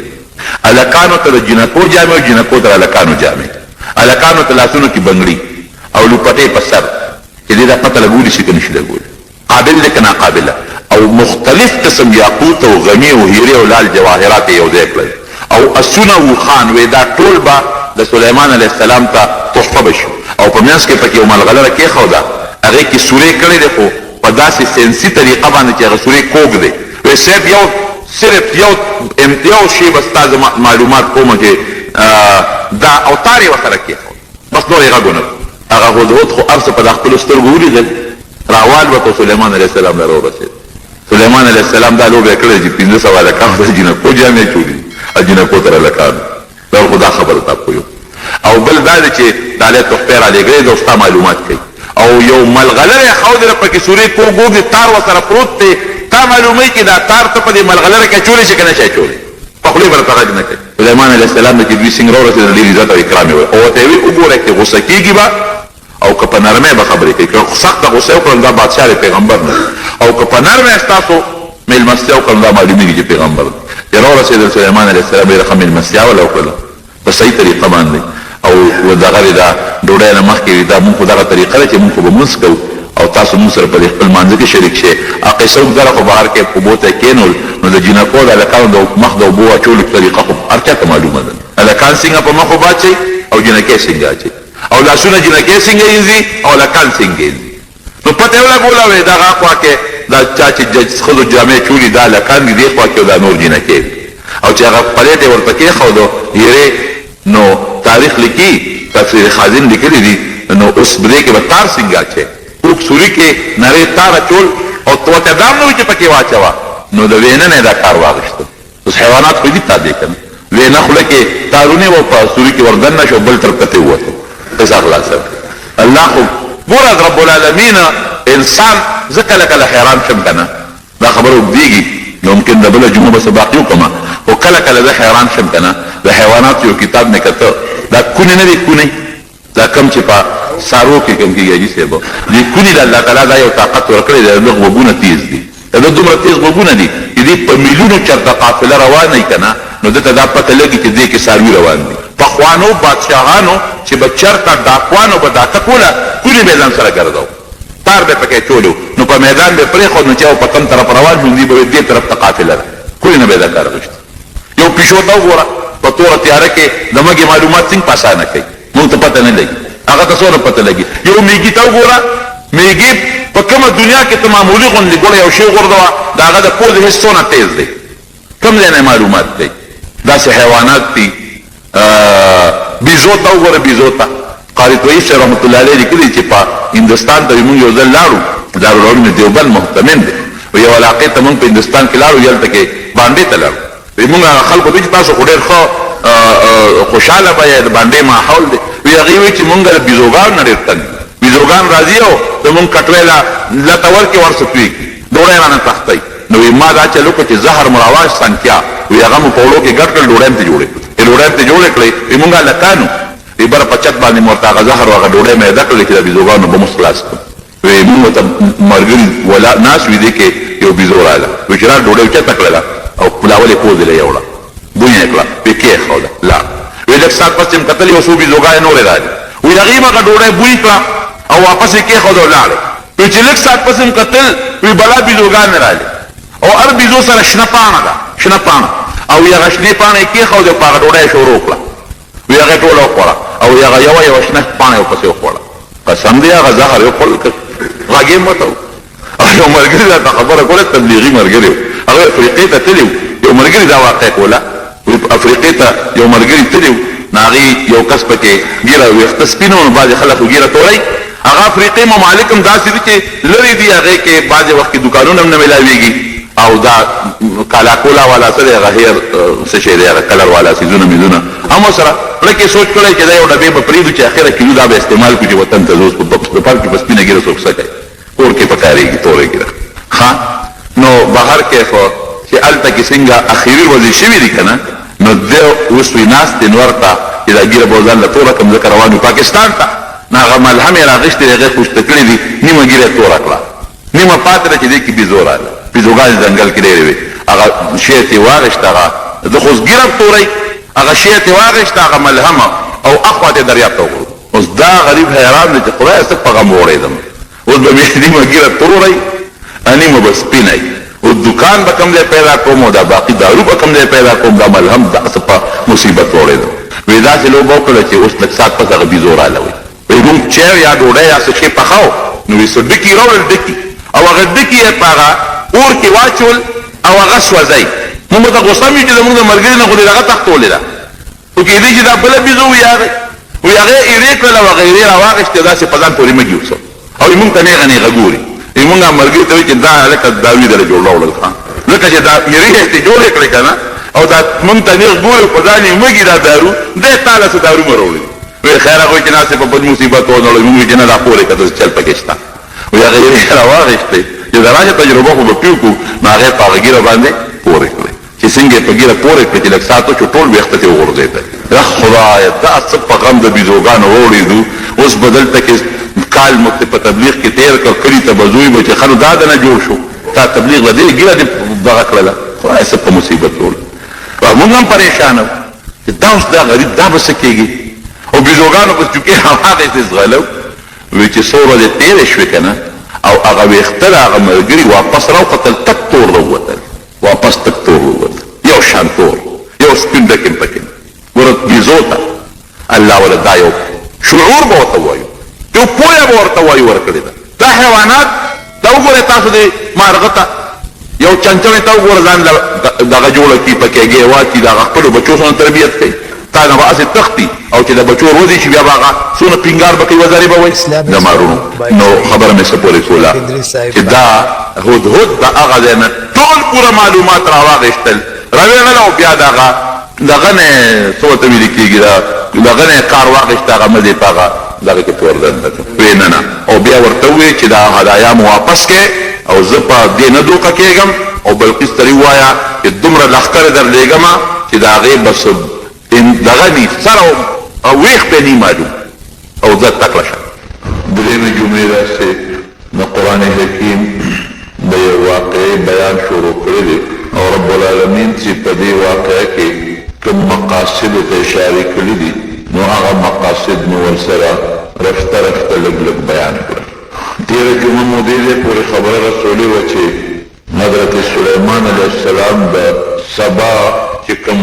هلکانو ته د جنکو جامې او جنکو ته د هلکانو جامې هلکانو ته لاسونو کې بنګړي او لوپټې په سر چې دې دا پته لګولی شي که نشي لګولی قابل دی که ناقابله او مختلف مختلف قسم یاقوت او غمی او هیره او لال جواهرات یو ځای کړل او اسونه او خان وې دا ټول به د سلیمان علیه السلام ته تحفه بشو او په منځ کې پکې یو ملغلره کېښوده هغې کې سورې کړې دی خو په داسې سینسي طریقه باندې چې هغه سورې کوږ دی وی صرف یو شی به ستا زه معلومات کومه چې دا اوتار یې ورسره کېښود بس نور یې غږ ونه هغه هدهد خو هر څه په دا خپلو سترګو ولیدل راوال به په سلیمان علیه السلام له راورسېد سلیمان علیه السلام دا لوبه یې کړې چې 500 هلکانو ته جنکو جامې چولي او جنکو ته هلکانو دا خو دا خبره تا پوهیو او بل دا دی چې دا له تحفې رالېږلې ده او ستا معلومات کوي او یو ملغلره یې ښودله پکې سورې کوږ دی تار ورسره پروت دی تا معلوموي چې دا تار ته په دې ملغلره کې اچولی شي که نه شي اچولی په خولې به راته غږ نه کوي سلیمان علیه السلام چې دوی څنګه راورسېدل ډېر عزت او اکرام یې او ورته یې ویل وګوره چې غوسه کېږي به او که په نرمۍ به خبرې کوي که سخته غوسه یې وکړل دا بادشاه دی پیغمبر نه او که په نرمۍ ستاسو مېلمستیا وکړل دا معلومېږي چې پیغمبر دی چې راورسېدل سلیمان علیه السلام ډېره ښه مېلمستیا وله وکړله په صحیح طریقه باندې او دغه دا ډوډۍ نه مخکې دا مونږ خو دغه طریقه ده چې مونږ خو به مونځ کوو او تاسو مونږ سره په دې خپل مانځه کې شریک شئ قصه اوږدره خو بهر کې اوبو ته کېنول نو د جینکو د هلکانو د مخ د اوبو اچولو طریقه خو هر چا ته معلومه ده هلکان څنګه په مخ اوبه اچوي او جینکې څنګه اچوي او لاسونه جینکې څنګه یېځي او هلکان څنګه یېځي نو پته یې ولګوله وی دغه خوا کې دا چا چې ښځو جامې چولي دا هلکان دي دې خوا کې او دا نور جینکې او چې هغه پلیټ یې ورته کېښودو هیرې نو تاریخ لیکي تفسیر خازن لیکلی دي نو اوس بدې کې به تار څنګه اچوي اوږ سوري کې نرۍ تار اچول او ورته دا هم نه وي چې پکې واچوه نو د وینه نه یې دا کار واخېسته اوس حیوانات خو دي تابع که نه وینه خوله کې تارونه و په سوري کې وردننه شو بل طرف ته ووته قصه خلاصه الله خو ګوره رب العالمین انسان زه کله کله حیران شم که نه دا خبره اوږدېږي نو ممکن د بله جمعه به سه باقي وکړمه خو کله کله زه حیران شم که نه د حیواناتو یو کتاب مې کته دا کونې نه دی کونې دا کم چې په سارو کې کم کېږي حاجي صاحب دې کونې د الله تعالی دا یو طاقت ورکړی دی د ده غوږونه تیز دي د ده دومره تیز غوږونه دي چې دې په میلیونو چرته قافله روانه وي که نه نو ده ته دا پته لګي چې دې کې څاروي روان دي پخوانو بادشاهانو چې به چرته ډاکوانو به ډاکه کوله کونې به یې ځان سره ګرځو تار به پکې چولو نو په میدان به یې پرېښود نو چې په کم طرف روان شو دوی به دې طرف ته قافله ده کونې نه به یې دا کار اخېسته یو پیشو ته وګوره په توره تیاره کې د مږې معلومات څنګه په اسانه کوي موږ ته پته نه لګي هغه ته څونه پته لګي یو میږي ته وګوره میږي په کومه دنیا کې ته معمولي غوندې ګوره یو شی غورځوه د هغه د پوزې حس څونه تیز دی کوم ځای نه معلومات دی داسې حیوانات دي بیزو ته وګوره بیزو ته قاری طویف صاحب رحمت الله علیه لیکلي چې په هندوستان ته موږ یو ځل لاړو دارالعلوم دیوبند محتمل دی یو علاقې ته موږ په هندوستان کې لاړو هلته کې بانډې ته لاړو موږ هغه خلکو ته چې تاسو خو ډېر ښه خوشحاله به یې د باندې ماحول دی وی هغې وایي چې مونږ د بیزوګانو نه ډېر تنګ بیزوګان راځي او زمونږ کټوۍ لته ورکې ورڅه توی کړي ډوډۍ رانه تښتئ نو وی ما دا چل وکړه چې زهر مراواج سنکیا وی هغه مو په وړو کې ګډ کړل ډوډۍ مې ته جوړې کړې ډوډۍ مې ته جوړې کړې وی مونږ هلکانو وی بره په چت باندې مو ورته هغه زهر او هغه ډوډۍ میده کړلې چې د بیزوګانو به مو خلاص کړم وی مونږ ورته ملګري ناست وي دې کې یو بیزو راغله وی چې را ډوډۍ اوچته کړله او پلاول یې پوزې له یې وړه بوی یې کړه وی کېښوده لاړ وی لږ ساعت پس چې م کتل یو څو بیزوګانې نورې راغلې وی هغې به هغه ډوډۍ بوی کړه او واپس یې کېښوده او لاړې وی چې لږ ساعت پس م کتل وی بلا بیزوګانې راغلې او هر بیزو سره شنه پاڼه ده شنه پاڼه او وی هغه شنې پاڼه یې کېښوده په هغه ډوډۍ یې شروع کړه وی هغې ټوله وخوړه او وی هغه یوه شنه پاڼه یې ورپسې وخوړه قسم دی هغه زهر یې وخوړل غږ یې مته او یو ملګري راته خبره کوله تبلیغي ملګري هغه افریقې ته تلي یو ملګري دا واقع کوله افریقې ته یو ملګري تلي نو هغې یو کس پکې ګیره ویښته سپینه نو بعضې خلک خو ګیره توړی هغه افریقې ممالک هم داسې دي چې لرې دي هغې کې بعضې وخت کې دوکانونه هم نه میلاویږي او دا کالاکولا والا څه دی هغه هیر څه شی دی هغه کلر والا څیزونه میزونه هم ورسره زړه کې سوچ کړی چې دا یو ډبې به پرېږدو چې اخره کیلو دا به استعمال کړو چې وطن ته ځو په پارک کې په سپینه ګیره څوک څه کوي کور کې پکارېږي تورې ګیره ښه نو بهر کې خو چې هلته کې څنګه اخري ورځې شوي دي که نه نو دی اوس وي ناست دی نور ته چې دا ګیره به ځان له توره کړم ځکه روان وي پاکستان ته نو هغه ملهم یې راغېښتې دی هغې خوشته کړې دي نیمه ګیره یې توره کړه نیمه پاتې ده چې دې کې بیزو راغله بیزوګانې ځنګل کې ډېرې وې هغه شی یې ترې واغېښته هغه ده خو اوس ګیره تورئ هغه شی یې ترې واغېښته هغه ملهمه او اخوا ته دریاب ته وغورځو اوس دا غریب حیران دی چې خدایه څه په غم وغورېدم اوس به مې نیمه ګیره تورئ نیمه به سپینئ اوس دکان به کوم ځای پیدا کوم او دا باقي دارو به کوم ځای پیدا کوم دا ملهم دغسې په مصیبت وړېدم وایي داسې لوبه وکړه چې اوس لږ ساعت پس هغه بیزو راله وایي موږ چیر یا ډوډۍ یا څه شی پخاو نو وایي څه ډکي راوړل ډکي او هغه ډکي یې په هغه اور کې واچول او هغه سوځئ موږ ته غوسه مې چې زموږ د ملګري نه خو دې هغه تښتولې ده خو کېدای چې دا بله بیزو وي هغې وایي هغې ایرې کړل او هغه ایرې راواخېستې داسې په ځان پورې مه جوړ او موږ ته نیغه نیغه ګوري موږ ملګري ته وایي چې دا هلکه داروي دله جوړ راوړل ځکه چې دا ایرې یې ترې جوړې کړې که نه او دا موږ ته نیغ ګوري په ځان یې مږي دا دارو دی تا له څه دارو مه راوړي وایي خیر هغه وایي چې ناسې په بد مصیبت ونړوي موږ وایي چې نه دا پورې که داسې چل پکې شته وایي هغه ایرې راواخېستې چې د راشه تجربه خو به پې وکړو نو هغې په هغه ګیره باندې پورې کړې چې څنګه یې په ګیره پورې کړې چې لږ ساعت وشو ټول ویښته ترې وغورځېدل خدایه دا څه په غم د بیزوګانو واوړېدو اوس به دلته کې کال مخکې په تبلیغ کې تېر کړ کلي ته به زوی به چې خلو دا دنه جوړ شو تا تبلیغ له دې ګیره دې دغه کړله خدای څه په مصیبت وړل موږ هم پریشانه وو چې دا اوس دا غریب دا به څه کېږي او بیزوګانو په چوکې هماغسې ځغلو وایي چې څو ورځې تېرې شوې که نه او هغه ویښته د هغه ملګري واپس راوختل تک تور راووتل واپس تک تور راووتل یو شان تور یو سپین ډکم پکې ګوره بیزو ته الله وله دا یو شعور به ورته وایو یو پویه به ورته وایو ورکړې ده دا حیوانات دا وګورئ تاسو د مارغه ته یو چنچڼې ته وګوره ځان دغه جوړه کړي پکې ګیوا کړي د هغه خپلو بچو سره تربیت کوي تا نه به هسې تښتي او چې د بچو روزي شي بیا به هغه څونه پینګار به کوي وزرې به وایي د مارونو نو خبره مې څه پورې کوله چې دا هدهد د هغه ځای نه ټول پوره معلومات راواغېستل راویغله او بیا دغه نه څه ورته ویلې کېږي دغه نه کار واخېست هغه مزې په هغه دغه کې پورډنده وی نه نه او بیا ورته ووایي چې دا هدایا مو واپس کړې او زه په دې نه دوکه کېږم او بلقیس ته ووایه چې دومره لښکرې درلېږمه چې د هغې بس دغه ني سر او ویښ پې نی معلوم او زه تکړه شه درېیمې جملې داسې د قرآن حکیم د یو واقعې بیان شروع کړی دی او رب العالمین چې په دې واقعه کې کوم مقاصدو ته اشارې کړي دي نو هغه مقاصد مو ورسره رفته رفته لږ لږ بیان کړه تېره جمعه مو دې ځای پورې خبره رسولې وه چې حضرت سلیمان علیه السلام د سبا چې کوم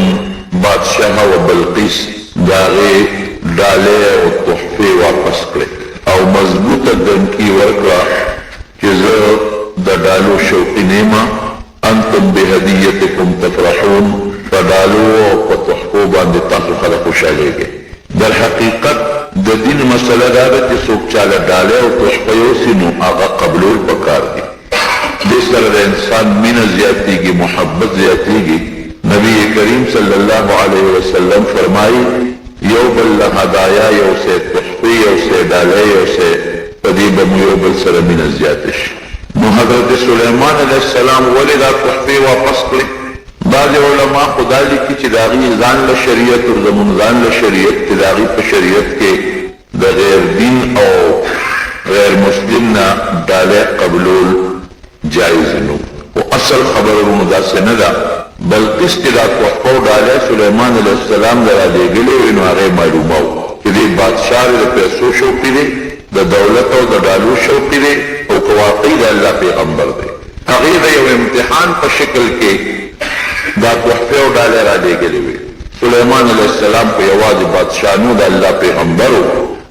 بادشاه و بلقیس د هغې ډالۍ او تحفې واپس کړې او مضبوطه دمکي ورکړه چې زه د ډالو شوقي نه یم انتم بهدیتکم تفرحون په ډالو او په تحفو باندې تاسو خلک خوشحالېږئ در حقیقت د دین مسله دا ده چې څوک چاله ډالۍ او تحفه یوسي نو هغه قبلول پکار دي دې سره د انسان مینه زیاتېږي محبت زیاتېږي نبی کریم صلی الله علیه وسلم فرمایي یو بل له هدایا یو څه تحفې یو څه ډالۍ یو څه په دې به مو یو بل سره مینه زیاته شي نو حضرت سلیمان علیه السلام ولې دا تحفې واپس کړې بعض علما خدا لیکي چې د هغې ځان له شریعت او زموږ ځان له شریعت چې د هغې په شریعت کې د غیر دین او غیر مسلم نه ډالۍ قبلول جایز نو او اصل خبرونه داسې نه ده بلقیس چې دا تحفه او ډالۍ سلیمان علیه السلام له رالیږلې وې نو هغې معلومه وه چې دې بادشاه د پیسو شوقي دی د دولت او د ډالو شوقي دی او که واقعي د الله پیغمبر دی هغې د یو امتحان په شکل کې دا تحفې او ډالۍ رالیږلې وې سلیمان علیه السلام په یوازې بادشاه نو د الله پیغمبر و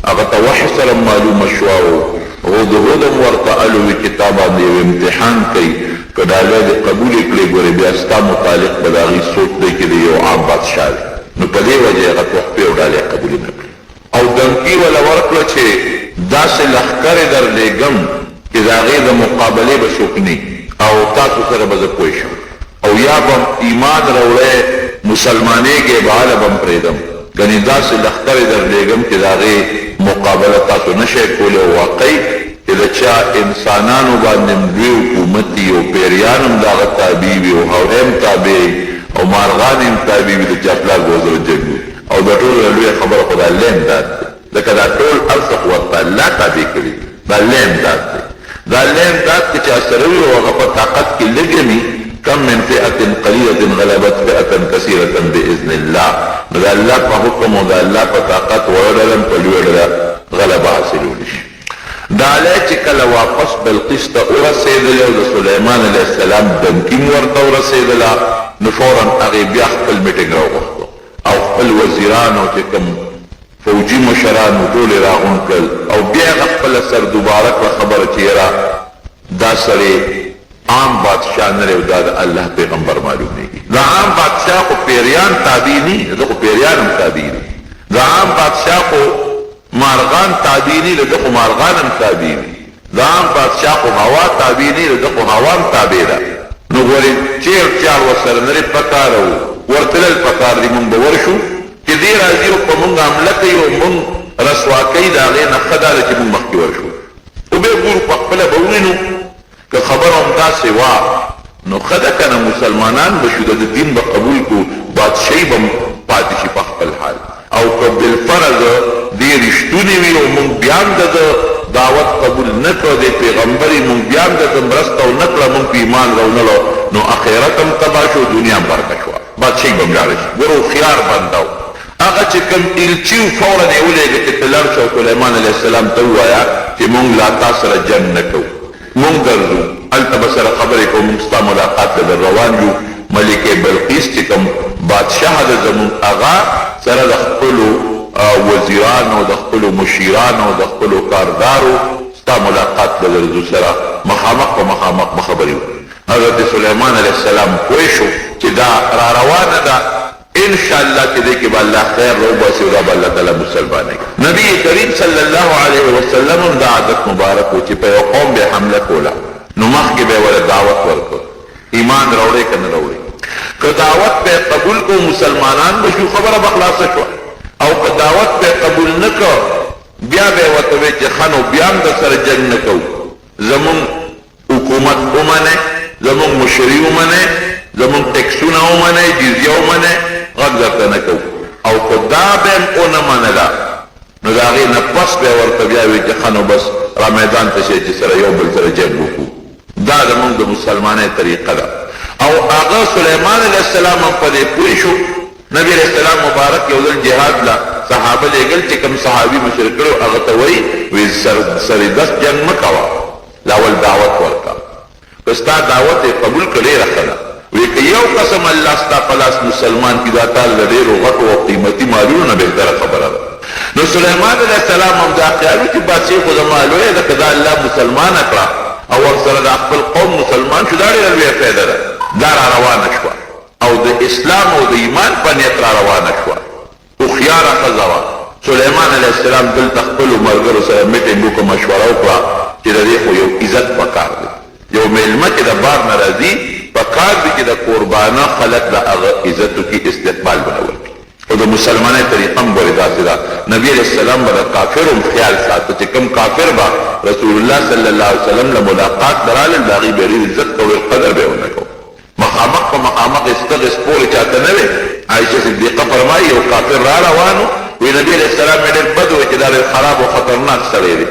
هغه ته وحي سره معلومه شوه او هدهد هم ورته الوي چې تا باندې یو امتحان کوي که ډالۍ دې قبولې کړې ګورې بیا ستا متعلق به د هغې سوچ دی چې د یو عام بادشاه دی نو په دې وجه هغه تحفې او ډالۍ قبولې نه کړې او دمکي وله ورکړه چې داسې لښکرې درلېږم چې د هغې د مقابلې به څوک نه او تاسو سره به زه پوه شم او یا به ایمان راوړی مسلمانېږې به هله به م پرېږدم ګنې داسې لښکرې درلېږم چې د هغې مقابله تاسو نشئ کولی او واقعي چې د چا انسانانو باندې لوی حکومت وي او پیریان هم د هغه تابع وي او هغې هم تابع او مارغان هم تابع وي د چا پلار به ورسره جنګ وي او د ټولو نه لویه خبره خو د الله امداد دی لکه دا ټول هر څه خو ورته الله تابع کړي د الله امداد دی د الله امداد که چا سره وي او هغه په طاقت کې لږ وي کم من فئة قلیلة غلبت فئة کثیرة بإذن الله نو د الله په حکم او د الله په طاقت وړه ډله په لویه ډله غلبه حاصلولی شي دالی چې کله واپس بلقیس ته ورسېدلی او د سلیمان علیه السلام دمکین ورته ورسېدله نو فورا هغې بیا خپل میټینګ راوغوښتو او خپل وزیرانو چې کوم فوجي مشرانو ټولې راغونډ کړل او بیا هغه خپله سر دوباره کړه خبره چې یاره دا سړی عام بادشاہ نه دی او دا د الله پیغمبر معلومیږي د عام بادشاہ خو پیریان تابع نه زه خو پیریان هم تابع نه د عام بادشاہ خو مارغان تابع نه ده خو مارغان هم تابع نه د عام بادشاہ خو هوا تابع نه ده خو هوا هم تابع ده نو ګورې چیر چار ورسره نرې پکار او ورتلل پکار دي مونږ به ورشو چې دې راځي او په مونږ حمله کوي او مونږ رسوا کوي د هغې نه ښه دا ده چې مونږ مخکې ورشو او بیا ګورو په خپله به ووینو که خبره همداسې وه نو ښه ده که نه مسلمانان به شو د دین به قبول کړو بادشاهي به پاتې شي په خپل حال او که بالفرض دې رښتونې وي او مونږ بیا هم د دعوت قبول نه کړه د پیغمبر یې مونږ بیا هم د مرسته ونه کړه مونږ په ایمان راونړو نو اخرت هم تباه شو دنیا هم برکه شوه بادشاهي به هم لاړه شي ګوره هوښیار بنده و هغه چې کوم ایلچي و فورا یې ولېږه چې ته لاړ شه سلیمان علیه السلام ته ووایه چې مونږ لا تا سره جنګ نه کوو مونږ درځو هلته به سره خبرې کوو مونږ ستا ملاقات ته در روان یو ملکې بلقیس چې کوم بادشاه ده زمونږ هغه سره د خپلو وزیرانو د خپلو مشیرانو د خپلو کاردارو ستا ملاقات به درځو سره مخامخ په مخامخ به خبرې وکړو حضرت سلیمان علیه السلام پوه شو چې دا را روانه ده انشاءالله چې دې کې به الله خیر راوباسي او دا به الله تعالی مسلمانوي نبی کریم صلی الله علیه وسلم هم دا عادت مبارک و چې په یو قوم به حمله کوله نو مخکې به یې ورته دعوت ورکړ ایمان راوړې که نه راوړې که دعوت به قبول کو مسلمانان به شو خبره به خلاصه شوه او که دعوت به قبول نه کو بیا به یې ورته وایي چې ښه نو بیا هم در سره جنګ نه کوو زمونږ حکومت ومنئ زمونږ مشري ومنئ زمونږ ټیکسونه ومنئ جزیه ومنئ غږ درته نه کوو او که دا به هم ونه منله نو د هغې نه پس به یې ورته بیا وایي چې ښه نو بس را میدان ته شئ چې سره یو بل سره جنګ وکړو دا زمونږ د مسلمانۍ طریقه ده او هغه سلیمان علیه السلام هم په دې پوه شو نبی علیه السلام مبارک یو ځل جهاد له صحابه لېږل چې کوم صحابي مشر کړو هغه ته وایي وایي سرې دست جنګ مه کوه لاول دعوت ورکړه که ستا دعوت یې قبول کړه ډېره ښه ده وایي که یو قسم الله ستا په لاس مسلمان کړي دا تا له ډېرو غټو او قیمتي مالونو نه بهتره خبره ده نو سلیمان علیه السلام هم دا خیال و چې بادشاهي خو زما لویه ده که دا الله مسلمانه کړه او ورسره د خپل قوم مسلمان شو دا ډېره لویه فایده ده دا را روانه شوه او د اسلام او د ایمان په نیت را روانه شوه هوښیاره ښځه وه سلیمان علیه السلام دلته خپلو ملګرو سره میټینګ وکړه مشوره وکړه چې د دې خو یو عزت پکار دی یو میلمه چې د بار نه راځي پکار دی چې د قربانه خلک د هغه عزتو کې استقبال بنول او د مسلمانۍ طریقه هم ګورې داسې ده نبي علیه السلام به د کافر هم خیال ساته چې کوم کافر به رسول الله صلی الله علیه وسلم له ملاقات ته رالل د هغې به ډېر عزت کوي قدر به یې ونه کوو مخامخ په مخامخ استغس پورې چاته نه وې عایشه صدیقه فرمایي یو کافر را روانو وی نبی علیه السلام مې ډېر بد وی چې دا ډېر خراب او خطرناک سړی دی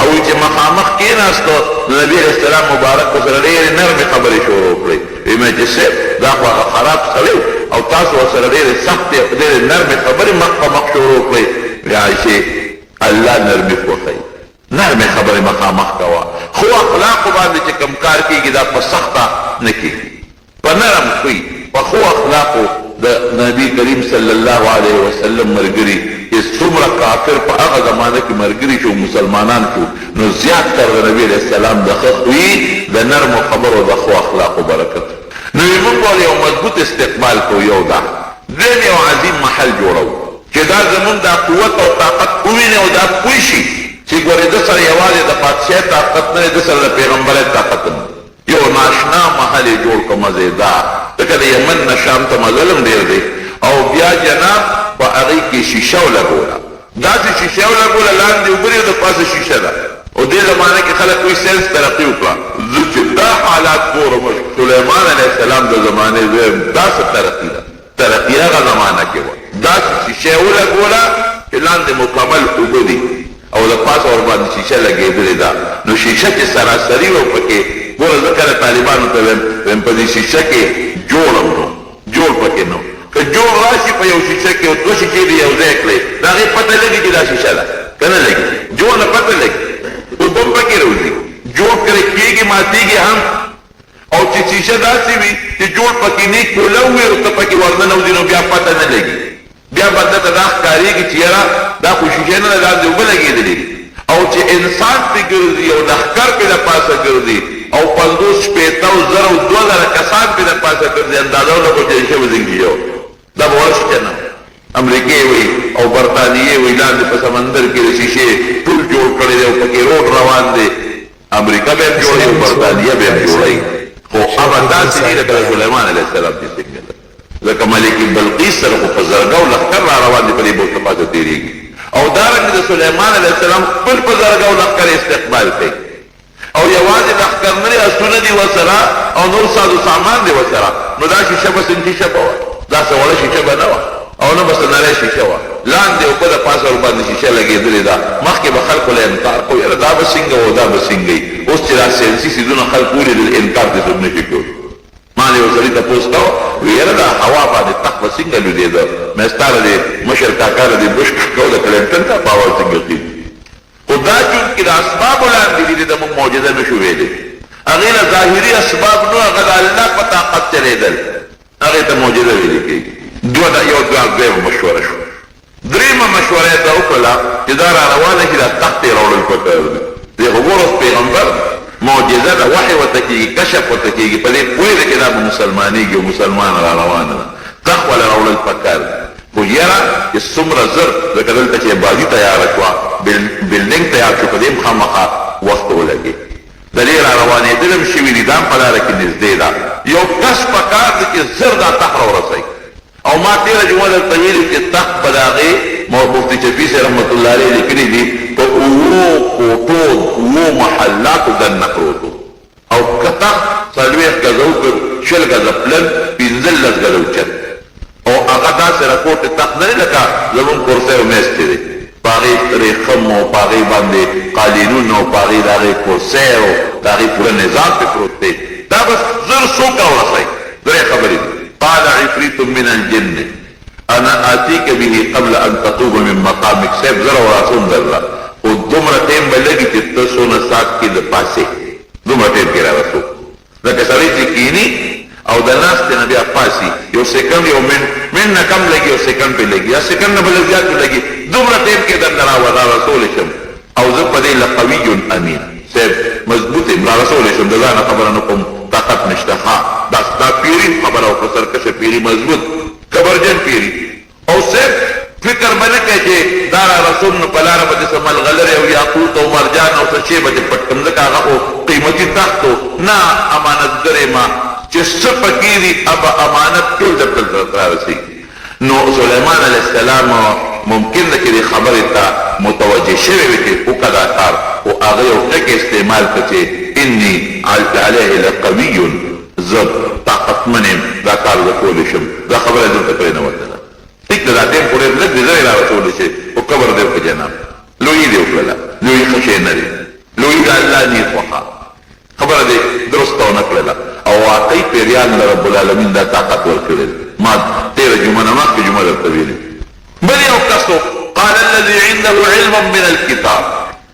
او چې مخامخ کېناستو نبی علیه السلام مبارک ورسره ډېرې نرمې خبرې شروع کړې وی مې چې صاحب دا خو هغه خراب سړی او تاسو ورسره ډېرې سختې ډېرې نرمې خبرې مخ په مخ شروع کړې وی عایشې الله نرمي خوښوي نرمې خبرې مخامخ کوه خو اخلاقو باندې چې کوم کار کېږي دا په سخته نه کېږي په نرم خوی په ښو اخلاقو د نبی کریم صلی الله علیه وسلم ملګري چې څومره کافر په هغه زمانه کې ملګري شو مسلمانان شو نو زیات تر د نبي علیه السلام د ښه خوی د نرمو خبرو د ښو اخلاقو برکت نو موږ ولې یو مضبوط استقبال کوو یو دا دین یو عظیم محل جوړو چې دا زمونږ دا قوت او طاقت وویني او دا پوه شي چې ګورې ده سره یوازې د بادشاه طاقت نه ده سره د پیغمبرۍ طاقت نه یو ناشنا محل یې جوړ کړه مزېدار ځکه د یمن نه شام ته مزل هم ډېر دی او بیا جناب په هغې کې شیشه ولګوله داسې شیشه ولګوله لاندې اوبه دي او د پاسه شیشه ده او دې زمانه کې خلک وایي ساینس ترقي وکړه زه چې دا حالات ګورم سلیمان علیه السلام د زمانې دویم داسې ترقي ده ترقي هغه زمانه کې وه داسې شیشه یې ولګوله چې لاندې مکمل اوبه دي او د پاسه ورباندې شیشه لګېدلې ده نو شیشه چې سراسري وه پکې ګوره زه کله طالبانو ته ویم په دې شیشه کې جوړم نو جوړ پکې نو که جوړ راشي په یو شیشه کې دوه شیشې دي یو ځای کړې د هغې پته لګي چې دا شیشه ده که نه لګي جوړ نه پته لګي خو بم پکې روزي جوړ کړی کېږي ماتېږي هم او چې شیشه داسې وي چې جوړ پکې نه کوله وي او ته پکې ورننوځي نو بیا پته نه لګي بیا بنده ته دا ښکارېږي چې یاره دا خو شیشه نه ده دا دې اوبه لګېدلې او چې انسان پې ګرځي او لښکر پې د پاسه ګرځي او 50 شپېته او 1000 او 2000 کسان پې د پاسه ګرځي اندازه ونه کړو چې ریښه به زنګي یو دا به ورشي که نه امریکې وي او برطانیې وي لاندې په سمندر کې د شیشې ټول جوړ کړی دی او پکې روډ روان دی امریکا به هم جوړوي او برطانیه به هم جوړوي خو هغه داسې دي لکه سلیمان علیه السلام چې څنګه ده لکه ملکې بلقیس سره خو په زرګو لښکر را روان دي په دې بوت پاسه تېرېږي او دارنګه د سلیمان علیه السلام خپل په زرګو لښکر استقبال کوي او یوازې لښکر نه دی اسونه دي ورسره او نور سازو سامان دی ورسره نو دا شیشه به څنګه شیشه به وه داسې وړه شیشه به نه وه او نه بس نری شیشه وه لاندې اوبه د پاسه ورباندې شیشه لګېدلې ده مخکې به خلکو له انکار کو یاره دا به څنګه و دا به څنګه وي اوس چې دا ساینسي څیزونه خلک ولیدل انکار دې څوک نه شي کولی ما دې یو سړي تپوس کوه وی یاره دا هوا باندې تخت به څنګه لوېدېده مې ستا د مشر کاکا د دې بش کو د کلینټن ته پاور څنګه کېږي خو دا چونکې د اسبابو لاندې دي د موږ معجزه نه شو ویلی هغې له ظاهري اسباب نو هغه د الله په طاقت چلېدل هغې ته معجزه ویلې کېږي یو دویمه مشوره شو درېیمه مشوره یې ته وکړله چې دا را روانه شي دا تخت یې راوړل پکار دي دی خو ګوره پیغمبر معجزه ده وحی ورته کېږي کشف ورته کېږي په دې پوهېده چې دا به مسلمانېږي او مسلمان را روانه ده تخت وله راوړل پکار دي خو یاره چې څومره زر لکه دلته چې بازي تیاره شوه بلډینګ تیار شو په دې هم خامخا وخت ولګي د دې را روانېدل هم شوي دي دا هم په لاره کې نږدې ده یو کس پکار دی چې زر دا تخت راورسوي او ما تیره جمعه درته ویلي چې تخت به د هغې مفتي شفیع صاحب رحمت الله علیه لیکلي دي په 7 کوټو 7 محلاتو دننه پروت او که تخت 40 ګزه وکړ 20 ګزه پلن 15 ګزه اوچت او هغه داسې راکوټې تخت نه دی لکه زمونږ کرسی او میز چې دی په هغې ریخم او په هغې باندې قالینونه او په هغې د هغې کرسی او د هغې پوره نظام پې پروت دی دا بس زر څوک راورسوي درې خبرې دي قال عفريت من الجن انا اتيك به قبل ان تقوم من مقامك سيب زر وراسون درلا خو دومره ټیم به لګي چې ته څونه ساعت کې د پاسې دومره ټیم کې را رسو لکه سړی چې کښېني او د ناستې نه بیا پاسي یو سیکنډ یو منټ نه کم لګي یو سیکنډ پې لګي یا سیکنډ نه به لږ زیات لګي دومره ټیم کې دننه را رسولی شم او زه په دې لقوي امین صاحب مضبوط یم را رسولی شم د ځانه خبره نه کوم طاقت نشته ها دا پیری خبره وکړه سرکشه پیری مضبوط کبرجن پیری او صاحب فکر به نه کوي چې دا را رسول نو په لاره به داسې ملغلرې او یاقوت او مرجان او څه شی به دې پټ کړم ځکه هغه خو قیمتي تخت و نه امانتګر یم چې څه پکې دي هغه امانت ټول درته را رسېږي نو سلیمان علیه السلام ممکن ده چې دې خبرې ته متوجه شوی وي چې وکړه دا کار خو هغه یو ټکي استعمال کړه چې انی علیه لقوي زه طاقتمن یم دا کار زه کولی شم دا خبره دلته پرې نه وتله ټیک ده دا ټیم خو ډېر لږ دی زه یې را رسولی شي خو قبر دی وکړه جناب لویي دې وکړله لویي ښه شی نه دی لویي د الله نیت خوښه خبره دې درسته ونه کړله او واقعي پیریان له رب العالمین دا طاقت ورکړی ما تېره جمعه نه مخکې جمعه درته ویلې بل یو کس قال الذي عنده علم من الكتاب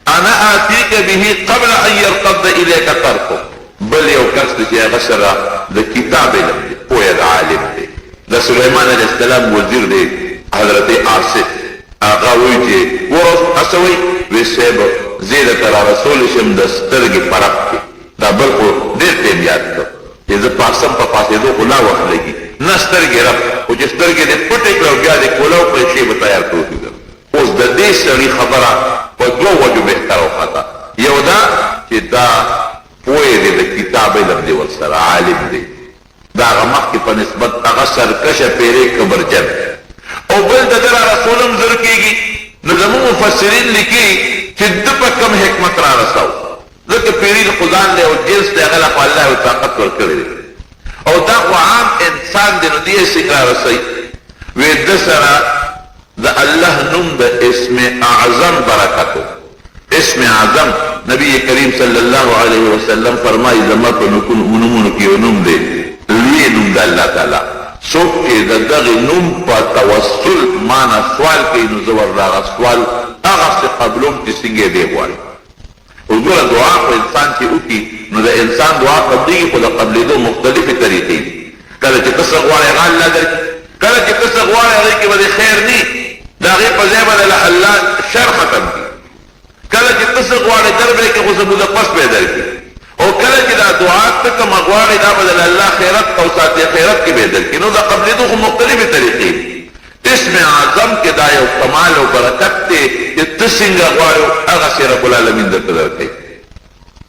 انا آتيك به قبل ان يرتد اليك طرفك بل یو کس چې هغه سره د کتاب علم دی پوهه د عالم دی د سلیمان علیه السلام وزیر دی حضرت آصف هغه وایي چې ورځ هڅه وایي وی صاحب زه درته را رسولی شم د سترګې فرق کې دا بل خو ډېر ټیم یاد کړ چې زه پاسم په پاسېدو خو لا وخت لګي نه سترګې رب خو چې سترګې دې پټې کړه او بیا دې کولاو کړې شی به تیار کړو اوس د دې سړي خبره په دوه وجو بهتره وخته یو دا چې دا پوهې دی د کتاب علم دی ورسره عالم دی دا هغه مخکې په نسبت هغه سرکشه پیرې کبرجن او بل د ده را رسولم زر کېږي نو زموږ مفسرین لیکي چې ده په کوم حکمت را رسو ځکه پیري د خدان دی او جنس دی هغه له خو الله یو طاقت ورکړی دی او دا خو عام انسان دی نو دې څه را رسوي وی ده سره د الله نوم د اسم اعظم برکتو اسم اعظم نبی کریم صلی الله علیه وسلم فرمایي زما په نومونو کې یو نوم دی لوی نوم د الله تعالی څوک چې د دغه نوم په توسل مانا سوال کوي نو زه ورله هغه سوال هغسې قبلوم چې څنګه دی غواړي حضور دعا خو انسان چې وکړي نو د انسان دعا قبلېږي خو د قبلېدو مختلفې طریقې کله چې ته څه غواړې هغه الله درکړي کله چې ته څه غواړې هغې کې به د خیر نه د هغې په ځای به الله شر ختم کړي کله چې ته څه غواړې در به یې کړي خو څه موده پس به یې درکړي او کله چې دا دعا ته کومه غواړې دا به د الله خیرت او ساتي خیرت کې به یې درکړي نو د قبلېدو خو مختلفې طریقې اسم اعظم کې دا یو کمال او برکت دی چې ته څنګه غواړې هغه شی رب العالمین درته درکوي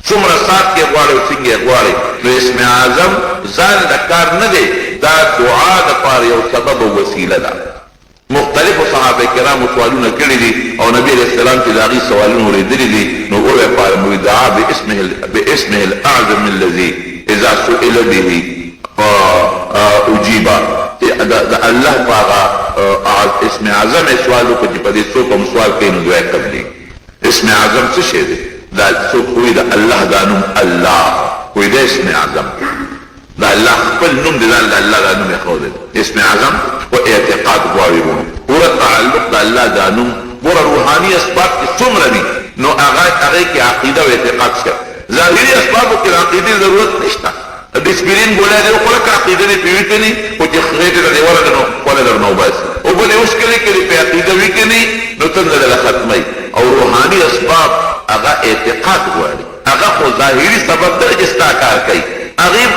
څومره سات کې غواړې څنګه یې غواړې نو اسم اعظم ځان د کار نه دی دا دعا دپاره یو سبب او وسیله ده مختلفو صحابه کرامو سوالونه کړي دي او نبی علیہ السلام چې د هغې سوالونه اورېدلي دي نو وویل پاره دعا باسمه الاعظم الذي اذا سئل به اجیب د الله په هغه اسم اعظم سوال وکړي چې په دې څوک هم سوال کوي نو دعا قبلېږي اسم اعظم څه شی دی دا څوک وایي د الله دا نوم الله وایي دا اسم اعظم دا الله خپل نوم دی دا الله دا نوم یې ښودی اسم اعظم و اعتقاد غواړي پوره تعلق د الله دا نوم پوره روحاني اسباب کې څومره دي نو هغې کې عقیده او اعتقاد شته ظاهري اسبابو کې د عقیدې ضرورت نشته ډسپلین ګولی دی خلک عقیده دې پې وکني خو چې خېټې ته دې ورغله نو خوله درنه وباسي اوبه دې وڅکلې که دې پې عقیده وکني نو تنده دله ختموي او روحاني اسباب هغه اعتقاد غواړي هغه خو ظاهري سبب دی چې ستا کار کوي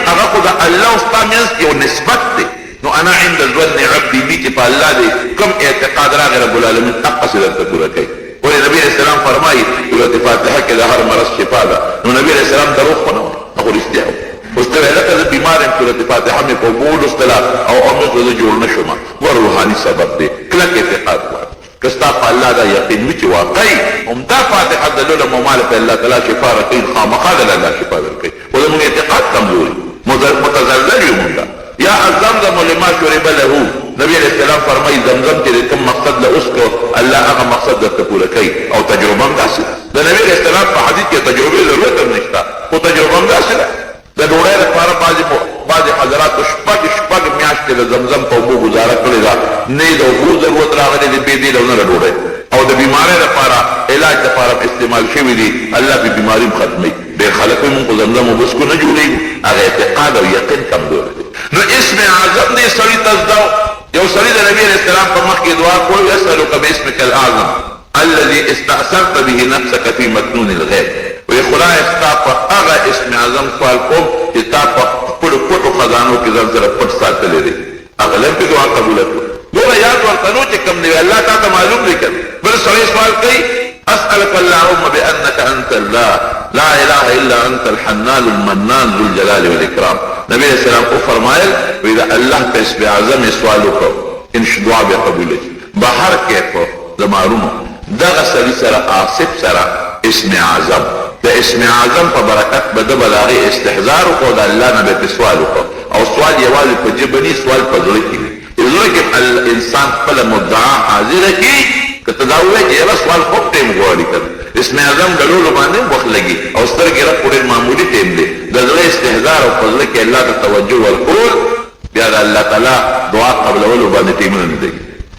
هغه خو د الله او ستا منځ یو نسبت دی نو انا عند ظن عبدي بي چې په الله دی کوم اعتقاد راغی رب العالمین هغسې درته پوره کوي ولې نبي علیه السلام فرمایي سورت فاتحه کې د هر مرض شفا ده نو نبي علیه السلام دروغ خو نه وایي هغه رښتیا وایي اوس ته لکه زه بیمار یم سورت فاتحه مې په اوبو ولوستله او همدغه زه جوړ نه شوم ور روحاني سبب دی کلک اعتقاد غواړي که ستا په الله دا یقین وي چې واقعي همدا فاتحه د لوله مماله ته الله تعالی شفا راکوي خامخا د الله شفا درکوي خو زموږ اعتقاد کمزوري متزلزل یو مونږ یا الزمزم لما شرب له نبی علیہ السلام فرمایي زمزم چې کوم مقصد له اوس کو الله هغه مقصد درته پوره کوي او تجربه هم داسې د نبی علیہ السلام په حدیث کې تجربې ضرورت هم نشته خو تجربه هم داسې ده د ډوډۍ لپاره بعضې حضراتو شپږ میاشتې د زمزم په اوبو ګزاره کړې ده نه یې د اوبو ضرورت راغلی دی بې دې ډول نه د ډوډۍ او د بیمارۍ لپاره علاج لپاره استعمال شوي دي الله په بیماري هم ختموي ډېر خلک وایي مونږ په زمزم اوبه څکو نه جوړېږو هغه اعتقاد او یقین کمزوری دی نو اسم اعظم دی سړي ته زده یو سړي د نبي علیه السلام په مخ کې دعا کوي اسألک باسمک الاعظم الذي استأثرت به نفسك في مكنون الغیب وی خدای ستا په هغه اسم اعظم سوال کوم چې تا په خپلو پټو خزانو کې ځان سره پټ ساتلی دی هغه لم پې دعا قبوله کړو دومره یاد ورته نو چې کوم دی الله تا ته معلوم دی که بل سړی سوال کوي اسألك اللهم بأنك أنت الله لا إله إلا أنت الحنان المنان ذو الجلال والإكرام نبی علیہ السلام کو فرمایل وی دا الله په اسم اعظم سوال وکړو ان دعا به قبوله بهر کې په زمارونو دغه سړي سره آصف سره اسم اعظم د اسم اعظم په برکت به د بلاغي استحضار وکړو د الله نه به سوال وکړو او سوال یوازې په جبه نه سوال په زړه کې زړه کې انسان خپله مدعا حاضره کړي که ته دا ووایې چې یوه سوال خوب ټیم غواړي که اسم اعظم ډلولو باندې هم وخت لګي او سترګې رب خو ډېر معمولي ټیم دی د زړه استحضار او په زړه کې الله ته توجه ورکول بیا د الله تعالی دعا قبلولو باندې ټیمونه نه دی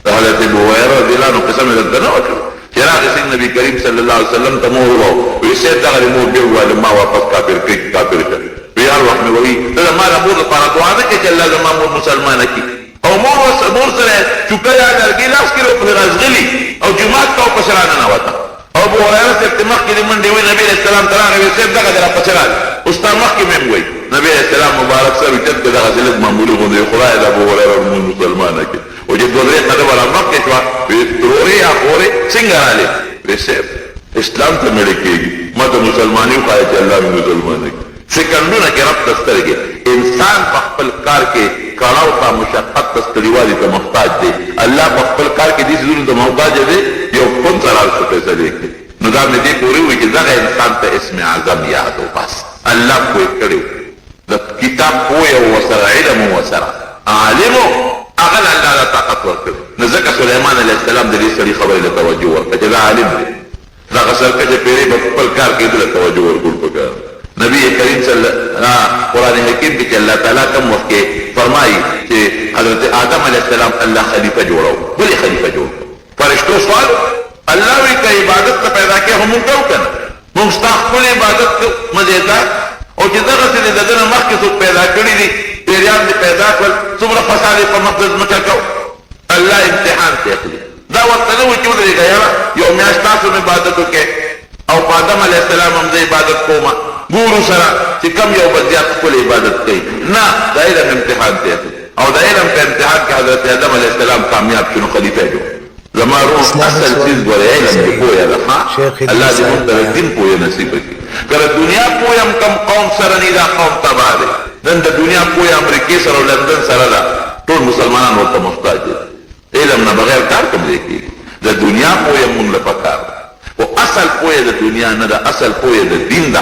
د حضرت ابو هریره رضی الله عنه قصه مې درته نه وکړه چې راغی سید نبي کریم صلی الله علیه وسلم ته مور ووایه وایي سید دغه مور بیا وویل ما واپس کافر کړي کافر کړي وی هر وخت مې وایي ته زما د مور لپاره دعا نه کوې چې الله زما مور مسلمانه کړي او مور سره چوکۍ یا لرګي لاس کې پرې راځغلي او جومات ته ورپسې راننوته او ابو هریره صاحب ته مخکې د منډې وایي نبي علیه السلام ته راغی وایي صاحب دغه دی راپسې راغی اوس تا مخکې مې هم وایي نبی علیه السلام مبارک صاحب وایي چېرته دغسې لږ معمولي غوندې خدای د ابو هریره مور مسلمانه کړي او چې دوه درې قدمه را مخکې شوه وایي ترورې یا خورې څنګه رالې وایي صاحب اسلام ته مړې کېږي ما ته مسلماني وښایه چې الله مې مسلمانه کړي سکندونه کې رب ته سترګې انسان په خپل کار کې کړاو ته مشقت ته ستړیوالي ته محتاج دی الله په خپل کار کې دې څیزونو ته محتاج دی یو کون سره څه فیصلې کوي نو دا مې دې پورې وایي چې دغه انسان ته اسم اعظم یاد وباس الله پوه کړی د کتاب پوهه ورسره علم ورسره عالم هغه الله له طاقت ورکړي نو ځکه سلیمان علیه السلام د دې سړي خبرې له توجه ورکړه چې دا عالم دی دغه سرکجه پیرې په خپل کار کې دې له توجه ورکول پکار نبی کریم صلی قرآن حکیم کې چې الله تعالی کوم وخت کې فرمایي چې حضرت آدم علیه السلام الله خلیفه جوړو ولې خلیفه جوړ فرشتو سوال الله وی که عبادت ته پیدا کې هم کوو کنه موږ ستا خپل عبادت کو مزیدار او چې دغسې د ده نه مخکې څوک پیدا کړي دي پیریان دې پیدا کړل څومره فساد یې په مقدس ځمکه کو الله امتحان ته اخلي دا ورته نه وایي چې ودرېږه یاره یو میاشت تاسو هم عبادت وکړئ او په آدم علیه السلام هم زه عبادت کوم ګورو سره چې کم یو به زیات خپل عبادت کوي نه د علم امتحان ته اخلي او د علم په امتحان کې حضرت آدم علیه السلام کامیاب شنو خلیفه جوړ زما روح اصل چیز ګورې علم دې پوهه ده الله دې موږ ته د دین پوهه نصیب کړي که د دنیا پوهه هم کم قوم سره نه دا قوم تباه دی نن د دنیا پوهه امریکې سره او لندن سره ده ټول مسلمانان ورته محتاج دي علم نه بغیر کار کوم دی کېږي د دنیا پوهه مونږ له پکار ده او اصل پوهه د دنیا نه ده اصل پوهه د دین ده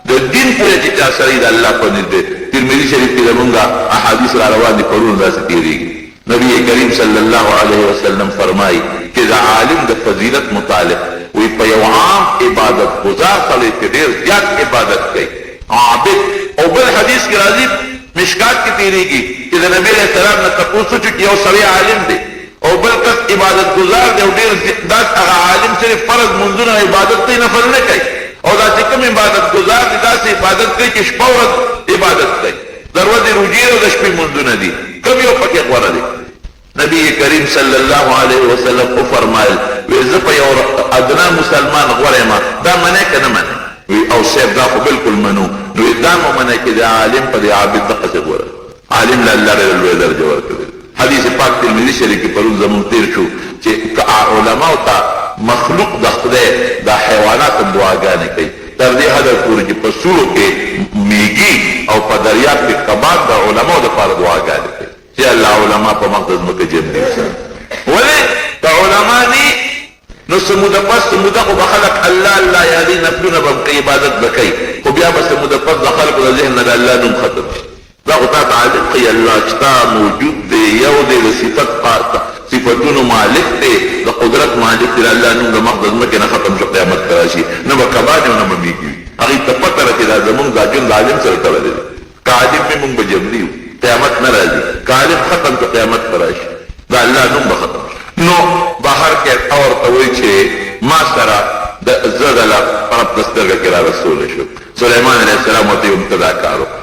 د دین پوهه چې چا سره د الله په نزد ترمذي شریف کې زمونږ احادیث را روان دي پرون داسې تېرېږي نبی کریم صلی الله علیه وسلم فرمایي چې د عالم د فضیلت متعلق وی په یو عام عبادت گزار سړی چې ډېر زیات عبادت کوي عابد او بل حدیث کې راځي مشکات کې تېرېږي چې د نبي علیه السلام نه تپوس وشو چې یو سړی عالم دی او بل کس عبادت گزار دی او ډېر داس هغه عالم صرف فرض منځونه عبادت کوي نفل نه کوي او داسې کوم عبادت گزار دی داسې عبادت کوي چې شپه ورځ عبادت کوي د ورځې روژې او د شپې منځونه دي کوم یو پکې غوره دی نبی کریم صلی الله علیه وسلم وفرمایل وی زه په یو ادنا مسلمان غوره یم دا منې که نه منې وی او صاحب دا خو بلکل منو نو دا مو منې چې د عالم په د عابد دقسې غوره عالم له الله ډېره لویه درجه ورکړې حدیث پاک ترمذي شریف کې پرون زموږ تېر شو چې علماو ته مخلوق د خدای دا حیوانات هم دعاګانې کوي تر دې حده پورې چې په سورو کې میږي او په دریاب کې کباب د علماو دپاره دعاګانې کوي چې الله علما په مقدس مکه جمع دي ولې که علما دي نو څه موده پس څه موده خو به خلک الله الله یادي نفلونه به کوي عبادت به کوي خو بیا به څه موده پس د خلکو د ذهن نه د الله نوم ختم شي دا خو تا ته عالم ښیي الله شته موجود دی یو دی د صفتونو مالک دی د قدرت مالک دی د الله نوم د مقدس مکې نه ختم شو قیامت ته راشي نه به کبانې او نه به میږي هغوی ته پته ده چې دا زمونږ دا ژوند د عالم سره تړلی دی که عالم وي مونږ به جملي یو قیامت نه راځي که عالم ختم که قیامت ته راشي د الله نوم به ختم شي نو بهر کې ورته وایي چې ما سره د زه د رب د سترګه کې را رسولی شو سلیمان علیه السلام ورته یو ابتدا کار وکړ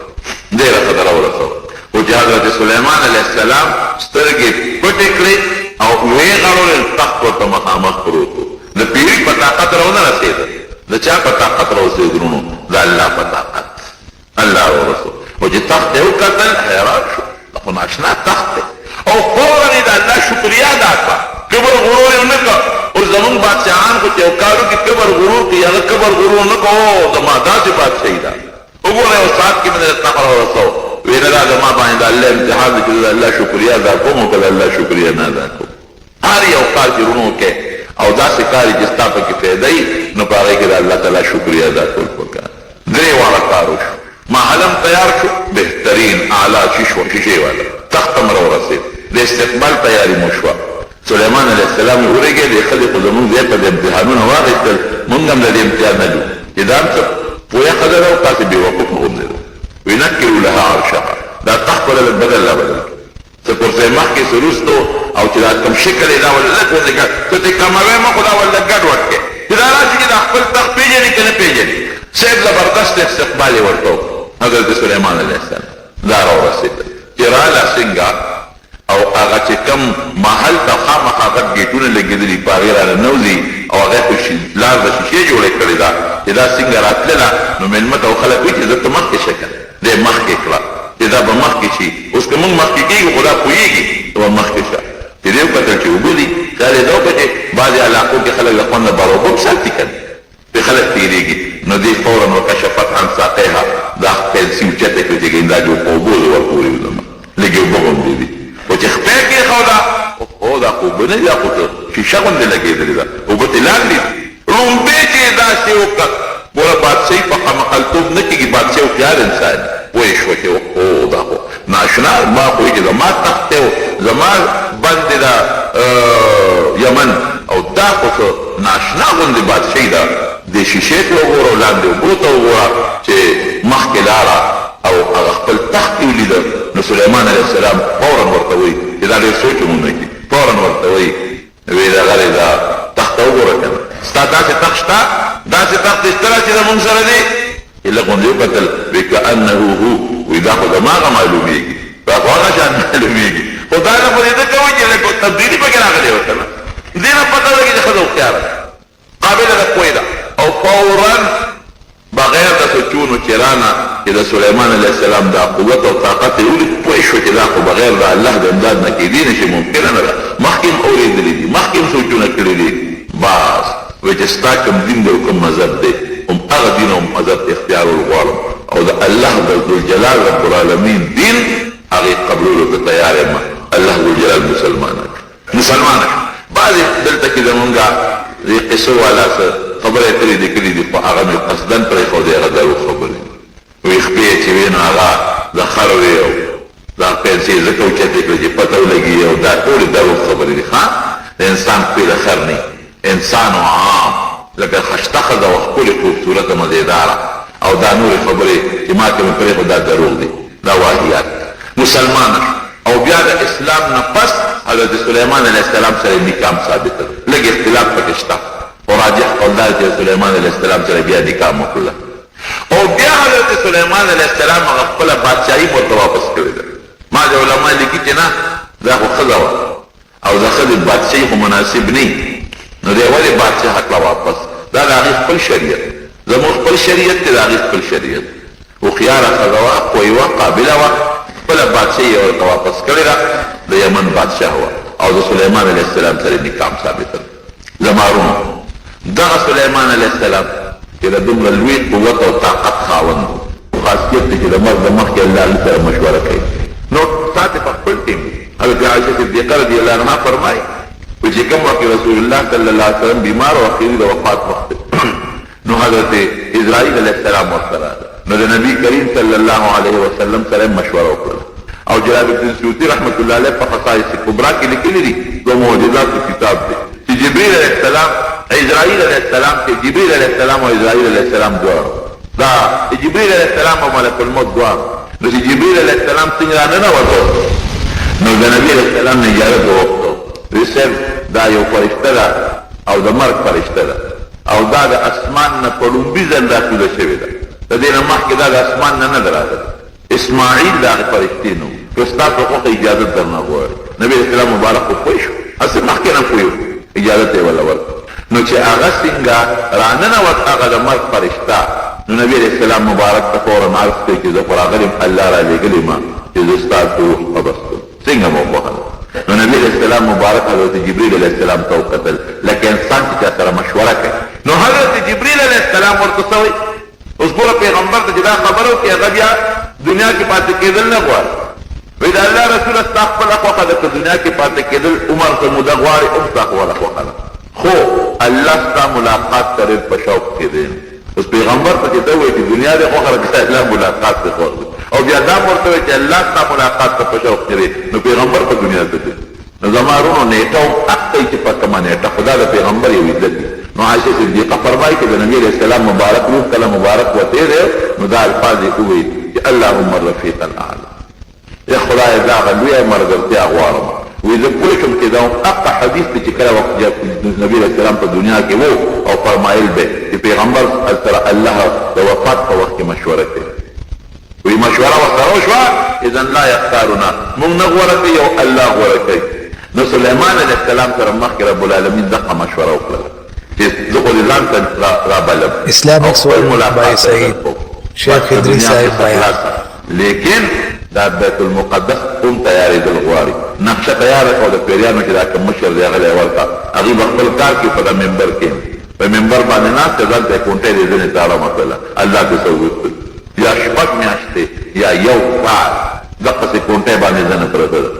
ډېره خبره ورسوه خو چې حضرت سلیمان علیه السلام سترګې پټې کړې او ویې غړولې تخت ورته مخامخ پروت و د پیري په طاقت راونه رسېده د چا په طاقت راوسېد ورونو د الله په طاقت الله ورسوه او چې تخت یې وکتل حیران شو خو ناشنا تخت دی او فورا یې د الله شکریا ادا کړه کبر غرور یې ونه کړه اوس زمونږ بادشاهان خو چې یو کار وکړي کبر غرور کوي هغه کبر غرور نه کړه او زما داسې بادشاهي ده وګوره یو ساعت کې مې د تخت راورسوه ویره دا زما باندې د الله امتحان دی چې د الله شکریا ادا کوم او که د الله شکریا نه ادا کوم هر یو کار چې ورونو وکړې او داسې کار چې ستا پکې فایده وي نو په هغې کې د الله تعالی شکریا ادا کول پکار درې واړه کار وشو محلم تیار شو بهترین اعلی شیشې والا تخت هم راورسېد د استقبال تیاري مو شوه سلیمان علیه السلام یې ورېږې د ښځې خو زمونږ ځای ته د امتحانونه واخېستل مونږ هم د دې امتحان نه جو چې دا هم څه پوهه ښځه ده او تاسې بېوقوف نه غوندېده وینکرو لها عرشها دا تخت ولا لږ بدل لا بدل څه کرسۍ مخکې څه وروستو او چې دا کوم شکل یې دا ولا لږ غوندې کړ ته ترې کموې مه خو دا ولا لږ ګډوډ کړې چې دا راشي چې دا خپل تخت پېژني که نه پېژني صاحب زبردست استقبال یې ورته وکړ حضرت سلیمان علیه السلام دا راورسېده چې راله څنګه او هغه چې کوم محل ته خامخا غټ ګېټونه لګېدلي په هغې رانه نوځي او هغې خو لار د شیشې جوړې کړې ده چې دا څنګه راتلله نو مېلمه ته خلک وایي چې زه ته مخکې شه که دی مخکې کړه چې دا به مخکې شي اوس که موږ مخکې کېږو خو دا پوهېږي ته به مخکې شه چې دی وکتل چې اوبه دي خیال یې دا وکړه چې بعضې علاقو کې خلک د خوند لپاره اوبه هم ساتي که پرې خلک تېرېږي نو دې فورا وکشفت عن ساقیها دا پنسي اوچته کړه چې ګیندا جو په اوبو زه ورپورې وځم لږې اوبه غوندې دي خو چې خپې کېښوده او دا خو اوبه نه دي دا خو شیشه غوندې لګېدلې ده اوبه ترې لاندې دي رومبې چې یې داسې وکړه ګوره بادشاهي په خمقلتوب نه کېږي بادشاه هوښیار انسان ویې شوه چې او دا خو ناشنا ما خو چې زما تخت دی زما بند ده یمن او دا خو څه ناشنا غوندې بادشاهي ده دې شیشې ته وګوره لاندې اوبو ته وګوره چې مخکې لاړه او هغه خپل تخت یې ولیده نو سلیمان علیه السلام فورا ورته وایي چې دا ډېر سوچ هم ونه کړي فورا ورته وایي ویې دغه دی دا تخت ته وګوره که نه ستا داسې تخت شته داسې تخت اشترا چې زمونږ سره دی ایله غوندې وکتل وکأنه هو وی دا خو دماغه معلومیږي دا خو هغه شان معلومیږي خو دا نه خو دې ته کوي چې لږ تبدیلي پکې راغلی ورته نه دې نه پته لګي چې ښځه هوښیاره قابله د پوهې ده او فورا بغیر د سوچونو چې رانه چې د سلیمان علیه السلام دا قوت او طاقت یې ولید پوه شو چې دا خو بغیر د الله د امداد نه کېدی نه شي ممکنه نه ده مخکې هم اورېدلي دي مخکې هم سوچونه کړي دي بس وایي چې ستا کوم دین دی او کوم مذهب دی هم هغه دین او مذهب اختیار غواړم او د الله د ذوالجلال رب العالمین دین هغې قبلولو ته تیار یم الله ذوالجلال مسلمانه بعضې دلته کې زمونږ دې قصو والا څه خبرې ترې دې کړي دي خو هغه مې قصدن پرېښودې هغه درو خبرې وی خپې چې وې نو هغه د خر وې او دا پیسې ځکه اوچتې کړې چې پته ولګي او دا ټولې درو خبرې دي ښه د انسان خپې د خر نه انسان عام لکه خشته ښځه او ښکلې خوبصورته مزېداره او دا نورې خبرې چې ما ته مې پرېښود دا دروغ دي دا واهیات مسلمانه او بیا د اسلام نه پس حضرت سلیمان علیه السلام سره نکاح ثابت ده لږ اختلاف پکې شته او راجح قول دا چې سلیمان علیه السلام سره بیا نکاح وکړله او بیا حضرت سلیمان علیه السلام هغه خپله بادشاهي ورته واپس کړې ده ما د علما لیکي چې نه دا خو ښځه وه او د ښځې بادشاهي خو مناسب نه نو دی ولې بادشاه کړه واپس دا د هغې خپل شریعت زموږ خپل شریعت دی د هغې خپل شریعت هوښیاره ښځه وه پوهې وه قابله وه خپله بادشاهي یې ورته واپس کړې ده د یمن بادشاه وه او د سلیمان علیه السلام سره نکاح ثابته ده زمارونو دغه سلیمان علیه السلام چې د دومره لوی قوت او طاقت خاوند خاصیت دی چې د مرګ د مخکې الله سره مشوره کوي نو ساعت په خپل ټیم حضرت عایشه صدیقه رضی الله عنها فرمایي چې کوم وخت رسول الله صلی الله علیه وسلم بیمار او اخري د وفات وخت نو حضرت اسرائیل علیه السلام ورسره نو د نبی کریم صلی الله علیه وسلم سره مشوره وکړه او جلال الدین سیوطي رحمت الله علیه په خصائص کبرا کې لیکلي دي د معجزاتو کتاب دی چې جبرئیل علیه السلام اسرائیل علیه السلام کې جبرئیل علیه السلام او اسرائیل علیه السلام دواړه دا جبرئیل علیه السلام او ملک الموت دواړه نو چې جبرئیل علیه السلام څنګه راننوته نو د نبی علیه السلام نه اجازه وغوښته ویل دا یو فرشته ده او د مرګ فرشته ده او دا د اسمان نه په لومبي ځل راکوزه شوې ده د دې نه مخکې دا د اسمان نه نه ده راغلې اسماعیل د هغې فرشتې نه و که ستا په خوښه اجازت درنه غواړي نبي علیه السلام مبارک خو پوه شو هسې مخکې نه پوه اجازت یې وله ورکړه نو چې هغه څنګه راننوت هغه د مرګ فرشته نو نبي علیه السلام مبارک ته فورا عرض کوي چې زه خو راغلم الله را لېږلې ما چې زه ستا په روح قبض کړم څنګه مو ووهله نو نبی علیہ السلام مبارک حضرت جبریل علیہ السلام ته وکتل لکه انسان چې چا سره مشوره کوي نو حضرت جبریل علیہ السلام ورته څه وایي اوس ګوره پیغمبر ته چې دا خبره وکړي هغه بیا دنیا کې پاتې کېدل نه غواړي وایي د الله رسوله ستا خپله خوښه ده که دنیا کې پاتې کېدل عمر ته موده غواړي هم ستا خپله خوښه ده خو الله ستا ملاقات ته ډېر په شوق کې دی اوس پیغمبر ته چې ته وایي چې دنیا دې خوښه ده که الله ملاقات ته خوښ دی او بیا دا ورته وایي چې الله ستا ملاقات ته په شوق کې دی نو پیغمبر په دنیا ته دی نو زما وروڼو نیټه هم حق دی چې په کومه نیټه خدا د پیغمبر یو عزت دی نو عایشه صدیقه فرمایي چې د نبي علیه السلام مبارک روح کله مبارک وتی دی نو دا الفاظ یې وویل چې اللهم الرفیق الاعلی یا خدای دا هغه لویه ملګرتیا غواړم وایي زه پوه شم چې دا حقه حدیث دی چې کله وخت نبي علیه السلام په دنیا کې و او فرمایل به چې پیغمبر سره الله د وفات په وخت کې مشوره کوي وی مشوره ورسره وشوه اذن لا یختارنا موږ نه غوره کوي او الله غوره کوي نو سلیمان علیه السلام سره مخکې رب العالمین دغه مشوره وکړه چې زه خو دې ځان ته رابلم اسلامیک سوال بای سعید شیخ ادریس صاحب بیان لیکن دا بیت المقدس کوم تیارېدل غواړي نقشه تیاره کړه د پیریانو چې دا کوم مشر دی هغه یې ورکړه هغې به خپل کار کې په منبر کې په منبر باندې ناست دی ځان ته یې کونټۍ دې ځینې تاړه مثلا الله تصور یا شپږ میاشتې یا یو کال دقسې کونټۍ باندې ځنه پرته ده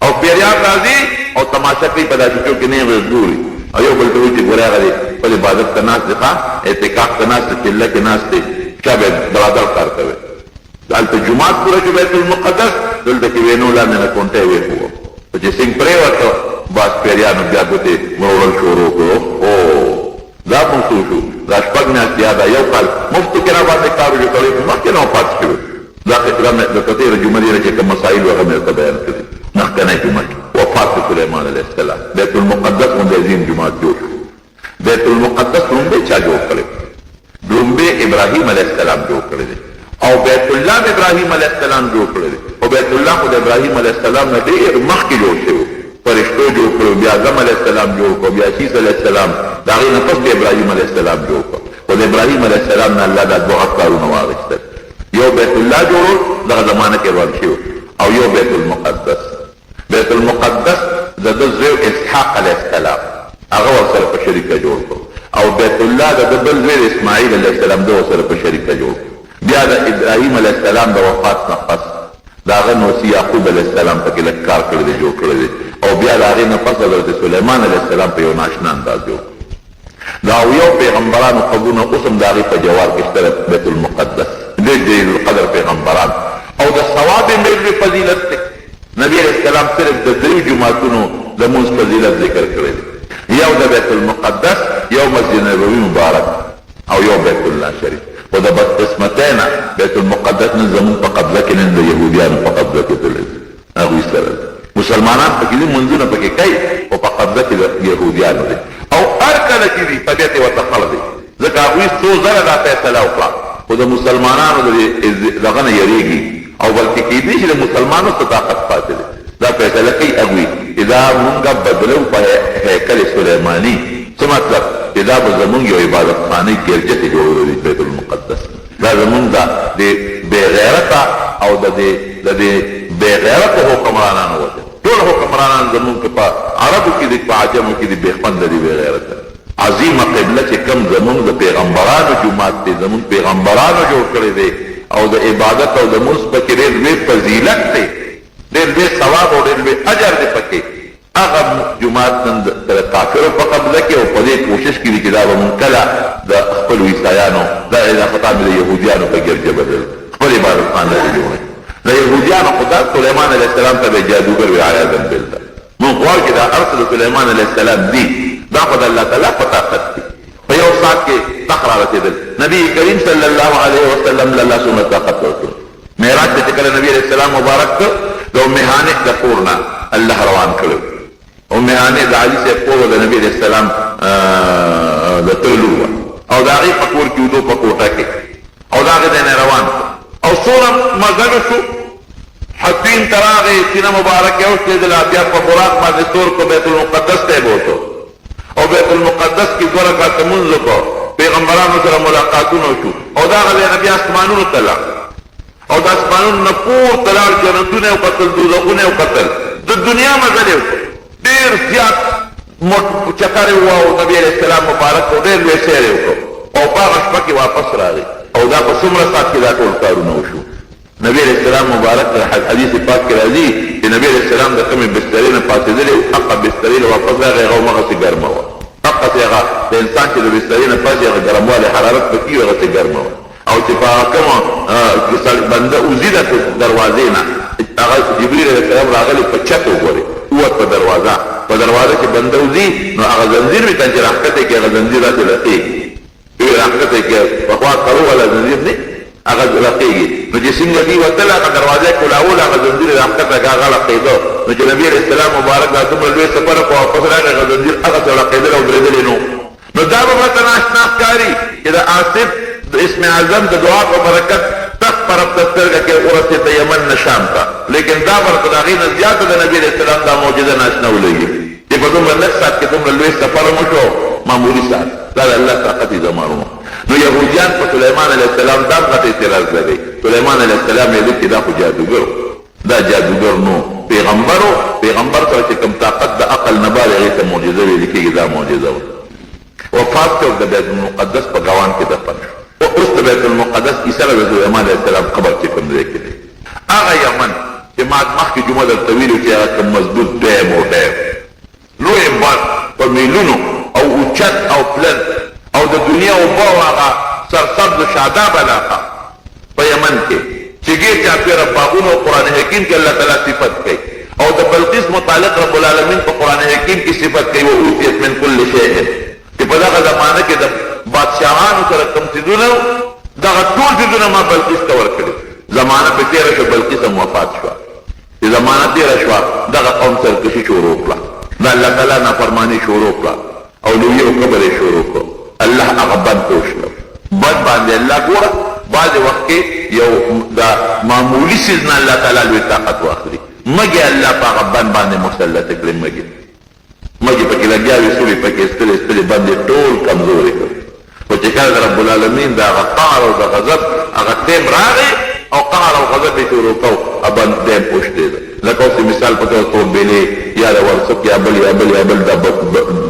او پیریان راځي او تماشه کوي په داسې کې نه ګوري او یو بل ته وایي چې ګورې هغه دی خپل عبادت ته ناست دی ښه اعتکاف ته ناست دی چله کې ناست دی چا به برادر کار کوي دلته جومات پوره شو بیت المقدس دلته کې وینو لاندې نه کونټۍ ویښوه چې څنګه پرېوته بس پیریانو بیا ګوتې وړل شروع کړو او دا موضوع شو دا شپږ میاشتې یا دا یو کال مفتو کې را باندې کار وکړي کړی مخکې نه پات شوی دا خطره مې د کتې جمعې نه چې کوم مسائل هغه مې ته بیان کړي مخکنه جمعه وفات سليمان عليه السلام بیت المقدس باندې عظیم جمعه جوړ بیت المقدس باندې چا جوړ کړی علیہ السلام جوړ کړی دی او بیت الله ابراهیم علیہ السلام جوړ کړی دی او بیت الله خو د ابراهیم علیہ السلام نه ډېر مخکې جوړ شوی فرشتو جوړ کړو بیا آدم علیہ السلام جوړ کړو بیا عیسی علیہ السلام د هغې نه پس د ابراهیم علیہ السلام جوړ کړو او د ابراهیم علیہ السلام نه الله دا دوه کارونه واخیستل یو بیت الله جوړول دغه زمانه کې روان شوی او یو بیت المقدس د ده زوی اسحاق علیہ السلام هغه ورسره په شریکه جوړ کړو او بیت الله د بل زوی اسماعیل علیہ السلام ده ورسره په شریکه جوړ کړو بیا د ابراهیم علیہ السلام د وفات نه پس د هغه نوسی یعقوب علیہ السلام پکې لږ کار کړی دی جوړ کړی دی او بیا د هغې نه پس حضرت سلیمان علیہ السلام په یو ناشنا انداز جوړ دا یو پیغمبرانو قبرونه اوس هم د هغې په جوار کې شته بیت المقدس ډېر جلیل القدر پیغمبران او د ثواب یې ډېر فضیلت دی نبی علیہ السلام صرف د دریو جماعتونو د لمونځ فضیلت ذکر کړی دی یو د بیت المقدس یو مسجد نبوي مبارک او یو بیت الله شریف و د بدقسمتینا بیت المقدس نه زمون په قبضه کې نه د یهودیانو په قبضه کې تللی هغوی سره مسلمانان پکې دي منځونه پکې کوي او په قبضه کې د یهودیانو دی او هر کله چې دي طبیعت یې ورته خړ دی ځکه هغوی څو ځله دا فیصله وکړه خو د مسلمانانو دغه نه یریږي او بلکې کېدی شي د مسلمانو څه طاقت پاتې دی دا فیصله کوي هغوی چې دا مونږ بدلو په هیکل سلیماني څه مطلب چې دا به زمونږ یو عبادتخانه ګرجتې جوړولو دی بیت المقدس دا زمونږ د بېغیرته او د دې بېغیرته حکمرانانو وجه ټول حکمرانان زمونږ په عربو کې دي په عجمو کې دي بېخونده دي بېغیرته عظیمه قبله چې کوم زمونږ د پیغمبرانو جومات دی زمونږ پیغمبرانو جوړ کړی دی او د عبادت او د ملز پکې ډېر لوی فضیلت دی ډېر لوی ثواب او ډېر لوی اجر دی پکې هغه جماعت نن د کافرو په قبضه کې او په دې کوشش کې دي چې دا به مونږ کله د خپلو عیسایانو دا اضافتا مې د یهودیانو په ګرجه بدل خپل عبادتخانه دې جوړوي د یهودیانو خو دا سلیمان علیه السلام ته به جادوګر وي عیاذا بالله مونږ غواړو چې دا هر څه د سلیمان علیه السلام دي دا خو د الله تعالی په طاقت دي په یو ساعت کې تخ را رسېدل نبي کریم صلی الله علیه وسلم له الله څومره طاقت ورکړ معراج ته چې کله نبي علیه السلام مبارک کړ د ام هانئ د کور نه الله روان کړو ام هانئ د علي صاحب کور د نبي علیه السلام د تللو او د هغې په کور کې ودو په کوټه کې او د هغې ځای نه روان او څومره مزل شو حتیم ته راغی سینه مبارکه اوښتېدله بیا په براق باندې سور کو بیت المقدس ته یې بوتو او بیت المقدس کې 2 رکعته لمونځ وکړو پیغمبرانو سره ملاقاتونه وشو او د هغه ځای نه بیا اسمانونو ته لاړ او د اسمانونو نه پورته لاړ جنتونه یې وکتل دوزخونه یې وکتل د دنیا مزل یې وکړو ډېر زیات چکر یې وواهه نبي علیه السلام مبارک او ډېر لوی سیر یې وکړو او په هغه شپه کې واپس راغی او دا په څومره ساعت کې دا ټول کارونه وشو نبی علیہ السلام مبارک حدیث پاک کې راځي چې نبی علیہ السلام د کومې بسترې نه پاڅېدلی هغه بسترې له واپس راغی هغه هماغسې ګرمه وه هغسې هغه د انسان چې د بسترې نه پاڅي هغه ګرموالی حرارت پکې وي هغسې ګرمه وه او چې په هغه کومه بنده اوځي د دروازې نه هغه جبریل علیه السلام راغلی په چت وګورې ووت په دروازه چې بنده اوځي نو هغه زنځیر وي کنه چې راښکته کړي هغه زنځیر داسې رسېږي راښکته کړي پخوا کرو والا زنځیر دی هغه رقیږي نو چې څنګه دي وتله هغه دروازه کولاول هغه زنځیر راښکته کړه هغه رقېده نو چې نبي علیه السلام مبارک دا دومره لوی سفر په واپس راغی هغه زنځیر هغسې رقېدلی او درېدلی نو دا به ورته ناشنا ښکاري چې د آصف د اسم اعظم د دعا په برکت تخت په رب د سترګه کې ورسېده یمن نه شام ته لیکن دا ورته د هغې نه زیاته د نبي علیه السلام دا معجزه ناشنا ولګي چې په دومره لږ ساعت کې دومره لوی سفر مو شو معمولي ساعت دا د الله طاقت یې زمانو نو یهودیان په سلیمان علیه السلام دا غټ اعتراض لري سلیمان علیه السلام یې چې دا خو جادوګر دا جادوګر نو پیغمبر سره چې کوم طاقت د عقل نه بعد هغې ته معجزه ویل کېږي دا معجزه وه وفات کړ د بیت المقدس په ګوان کې دفن شو اوس د بیت المقدس عیسی علیه سلیمان علیه السلام قبر چې کوم ځای کې دی هغه یمن چې ما مخکې جمعه درته ویلو چې هغه کوم مضبوط ډیم او ډیم لوی باد په میلونو او اوچت او پلن او د دنیا اوبه او هغه سرسبز شاداب علاقه په یمن کې چې ګیر چاپېره باغونه او قرآن حکیم کې الله تعالی صفت کوي او د بلقیس متعلق رب العالمین په قرآن حکیم کې صفت کوي واوتیت من کل شیء چې په دغه زمانه کې د بادشاهانو سره کوم څیزونه دغه ټول څیزونه ما بلقیس ته ورکړي زمانه په تېره شوه بلقیس هم وفات شوه چې زمانه تېره شوه دغه قوم سرکشي شروع کړه د الله تعالی نافرماني شروع کړه او لوی او کبر یې شروع کړه الله هغه بند وشله بد باندې الله ګوره بعض وخت کې یو دا معمولی سیز نه الله تعالی لوی طاقت واخلي مګي الله په غبن باندې مسلط کړي مګي پکې لګیاوي سوري پکې استلې باندې ټول کمزوري کړ او چې کله رب العالمین دا قهر او دا غضب هغه تیم راغی او قهر او غضب یې شروع کو ابن دیم پوښتې لکه اوس مثال په توګه توبېلې یا د ورڅک یا بل دا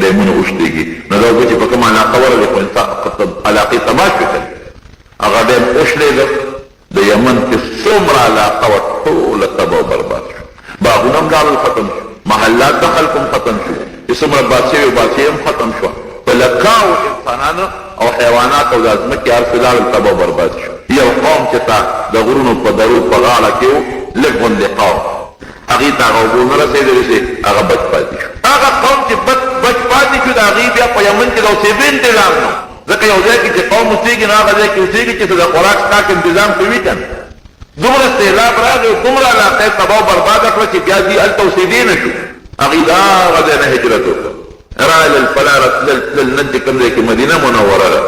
دیمونه وشتېږي نو دا چې په کومه علاقه ورغلې خو علاقې تباه شوې هغه دیم وشلېده د یمن کې څومره علاقه وه ټوله تباه او برباد شو باغونه هم لاړل ختم شو محلات د خلکو هم ختم شو چې څومره بادشاهي او بادشاهي هم ختم شوه په لکاو انسانانو او حیوانات او د ځمکې هر څه لاړل تباه او برباد شو یو قوم چې تا د غرونو په درو په غاړه کې و لږ غوندې قوم هغې ته هغه اوبو نه رسېدلې چې هغه بچ پاتې شو هغه قوم چې بچ پاتې شو د هغې بیا په یمن کې د اوسېدو انتظام نه ځکه یو ځای کې چې قوم اوسېږي نو هغه ځای کې اوسېږي چې د خوراک څښاک انتظام کوي که نه دومره سیلاب راغی دومره علاقه یې تباه او برباده کړه چې بیا دوی هلته اوسېدی نه شو هغې د هغه ځای نه هجرت وکړه راغلل فلا راتلل نن چې کوم ځای کې مدینه منوره ده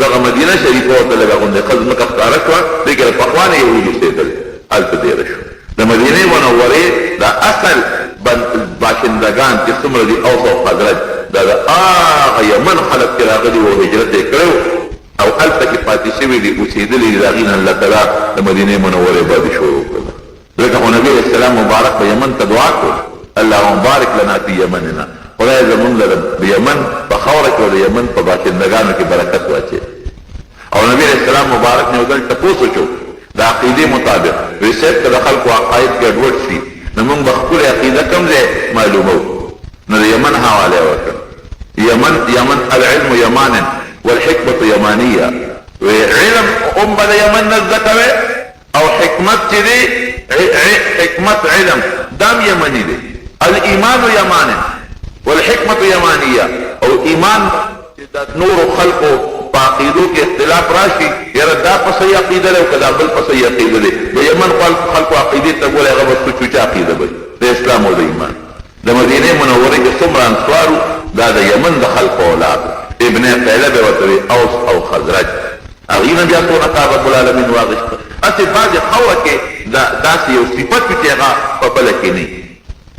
دغه مدینه شریفه ورته لږه غوندې ښه ځمکه ښکاره شوه دې کې د پخوانه یهود اوسېدل هلته ډېره شو د مدینې منورې د اصل باشندگان چې څومره دي اوس او خزرج دا د هغه یمن خلک چې راغلي وو هجرت یې کړی او هلته کې پاتې شوي دي اوسېدلي دي د هغې نه الله تعالی د مدینې منورې باندې شروع کړه ځکه خو نبي علیه السلام مبارک په یمن ته دعا کړو اللهم بارک لنا فی یمننا خدای زمونږ د یمن په خاوره کې او د یمن په باشندګانو کې برکت واچوي او نبي علیه السلام مبارک نه یو ځل تپوس وکړو د عقیدې مطابق وایي صاحب که د خلکو عقاید ګډوډ شي نو موږ به خپلې عقیده کوم ځای معلوموو نو د یمن حواله یې وکړه یمن العلم یمانا والحکمة یمانیه علم هم به د یمن نه زده کوې او حکمت چې دی حکمت علم دام یمني دی الایمان یمانا والحکمة یمانیه او ایمان چې د نورو خلقو په عقیدو کې اختلاف راشي یاره دا په صحیح عقیده دی او که دا بل په صحیح عقیده دی د یمن خلقو عقیدې ته ګورې هغه به چوچه عقیده به د اسلام او د ایمان د مدینې منورې کې څومره انصارو دا د یمن د خلقو اولاد ابن قیله به ورته وي اوس او خزرج هغې نه بیا څونه کار رب العالمین واغېسته هسې بعضې خاوره کې داسې یو صفت وي چې هغه په بله کې نه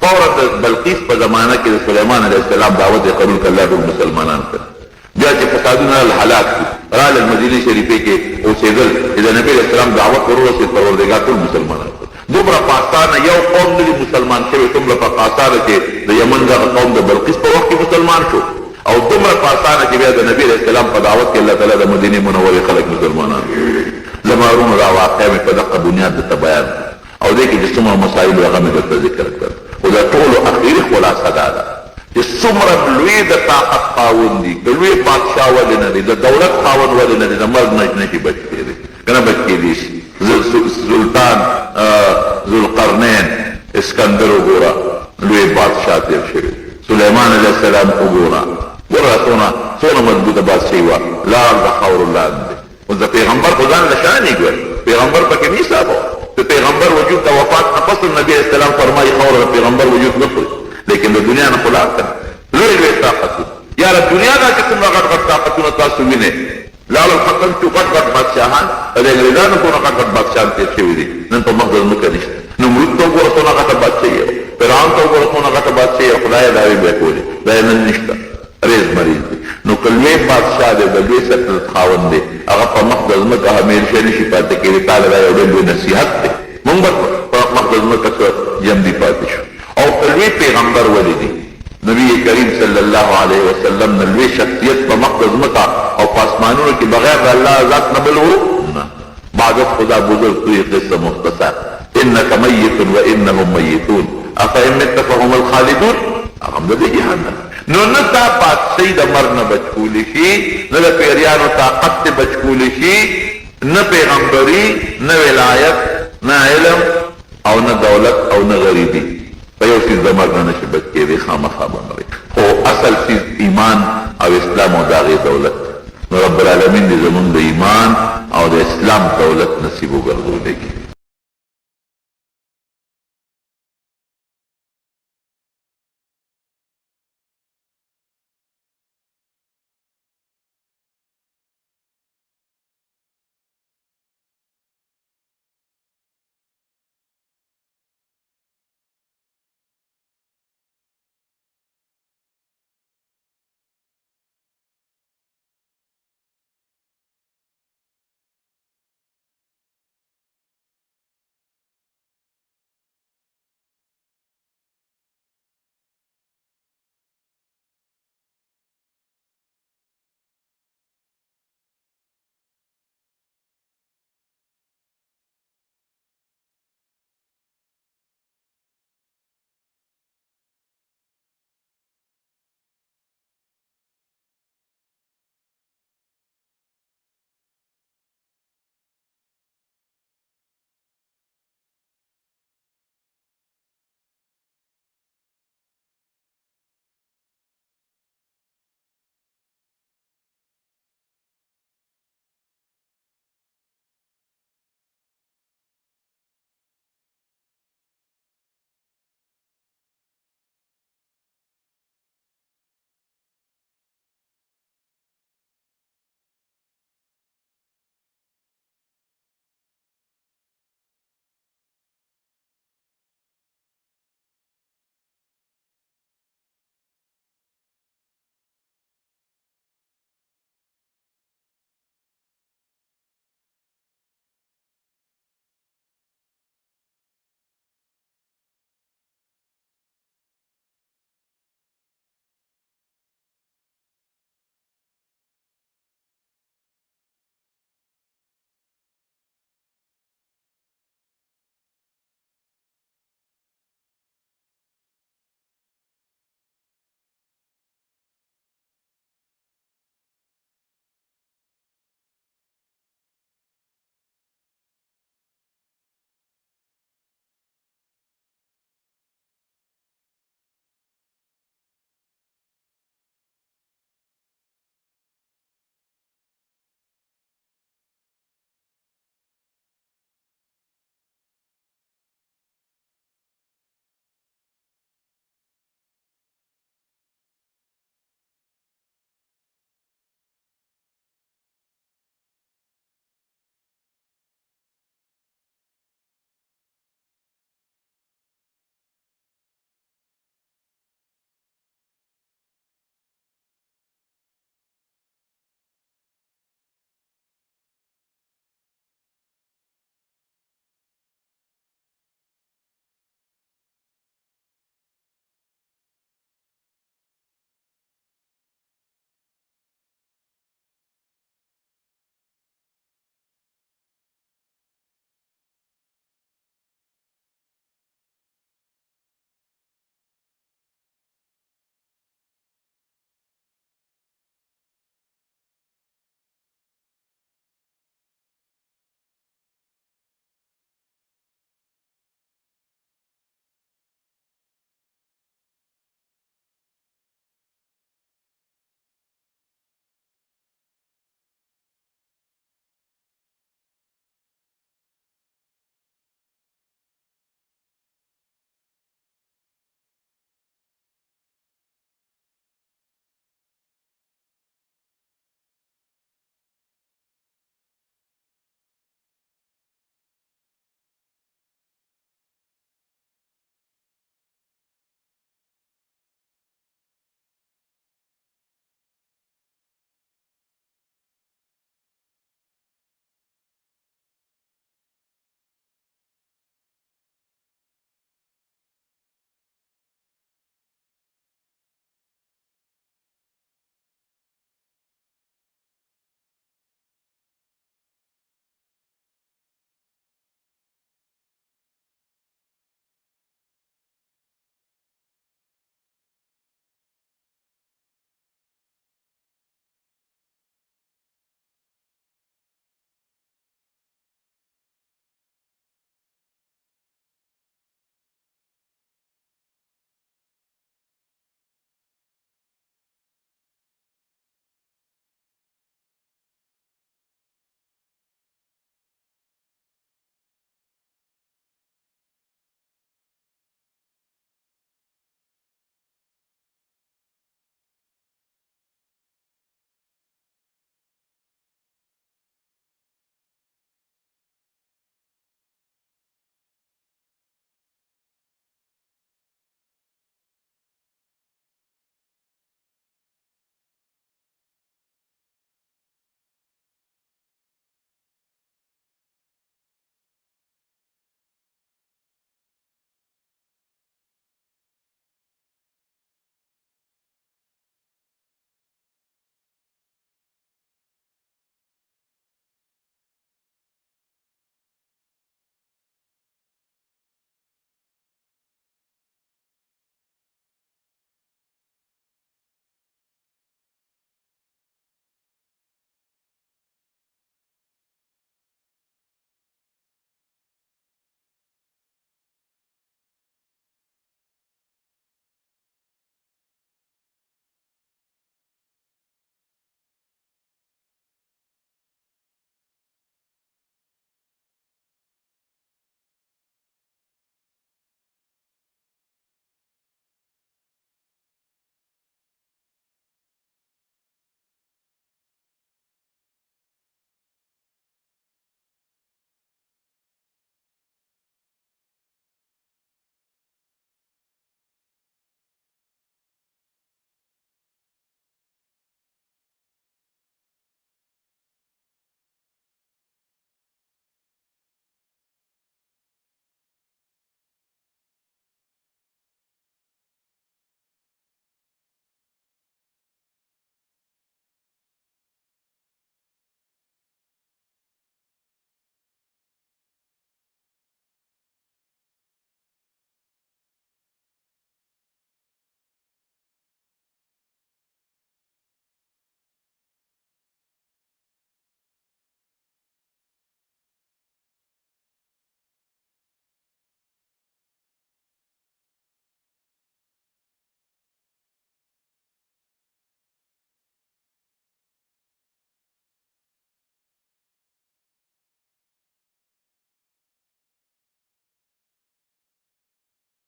فورا د بلقیس په زمانه کې د سلیمان علیه السلام دعوت یې قبول کړ الله ټول مسلمانان کړ بیا چې فسادونه هلاک شو راغلل مدینې شریفې کې اوسېدل چې د نبي علیه السلام دعوت ورورسېد پروردګار ټول مسلمانان کړ دومره په اسانه یو قوم نه دي مسلمان شوی دومره په اسانه چې د یمن دغه قوم د بلقیس په وخت کې مسلمان شو او دومره په اسانه چې بیا د نبي علیه السلام په دعوت کې الله تعالی د مدینې منورې خلک مسلمانان زما وروڼو دا واقعه مې په دقه بنیاد درته بیان او دې کې چې څومره مسایل هغه مې درته ذکر کړ خو دا ټولو اخري خلاصه دا ده چې څومره لوی د طاقت خاوند دي د لوی بادشاه ولې نه دی د دولت خاوند ولې نه دی د مرګ نه نشي بچ کېدی که نه بچ کېدی شي سلطان ذوالقرنین اسکندر وګوره لوی بادشاه تېر شوی سلیمان علیه السلام وګوره ګوره څونه مضبوطه بادشاهي وه لار د خاورو لاندې اوس د پیغمبر خو ځان له شان یې ګوري پیغمبر پکې نه حسابه د پیغمبر وجود د وفات نه پس نبي علیه السلام فرمایي خاوره د پیغمبر وجود نه خوري لیکن د دنیا نه خلاف کړه لوی لوی طاقتونه یاره دنیا دا چې کومه غټ غټ طاقتونه تاسو وینئ لاړل ختم شو غټ غټ بادشاهان د انګریزانو څونه غټ غټ بادشاهان تېر شوي دي نن په مخ د ځمکه نشته نمرود ته وګوره څونه غټه بادشاهي وه فرعون ته وګوره څونه غټه بادشاهي وه خدای دعوې به یې کولې دا یې نن نشته ریز مریض دی نو که لوی بادشاه دی د لوی سلطنت خاوند دی هغه په مخ د ځمکه همیشه نشي پاتې کېدی تا له دا یو ډېر لوی نصیحت دی مونږ به په مخ د ځمکه څه جمدي پاتې شو او که لوی پیغمبر ولې دی نبی کریم صلی الله علیه وسلم نه لوی شخصیت په مخ د ځمکه او په اسمانونو کې بغیر د الله ذات نه بل ورو نه بعدت خدا بزرگ توی قصه مختصر انک میت و انهم میتون افئن مت فهم الخالدون هغه د جهنم نو نه تا بادشاهي د مرګ نه بچ کولی شي نه د پیریانو طاقت ته بچ کولی شي نه پیغمبري نه ولایت نه علم او نه دولت او نه غریبي په یو څیز د مرګ نه نشي بچ کېدی خامخا باندې خو اصل څیز ایمان او اسلام او د هغې دولت نو رب العالمین دې زمونږ د ایمان او د اسلام دولت نصیب وګرځولی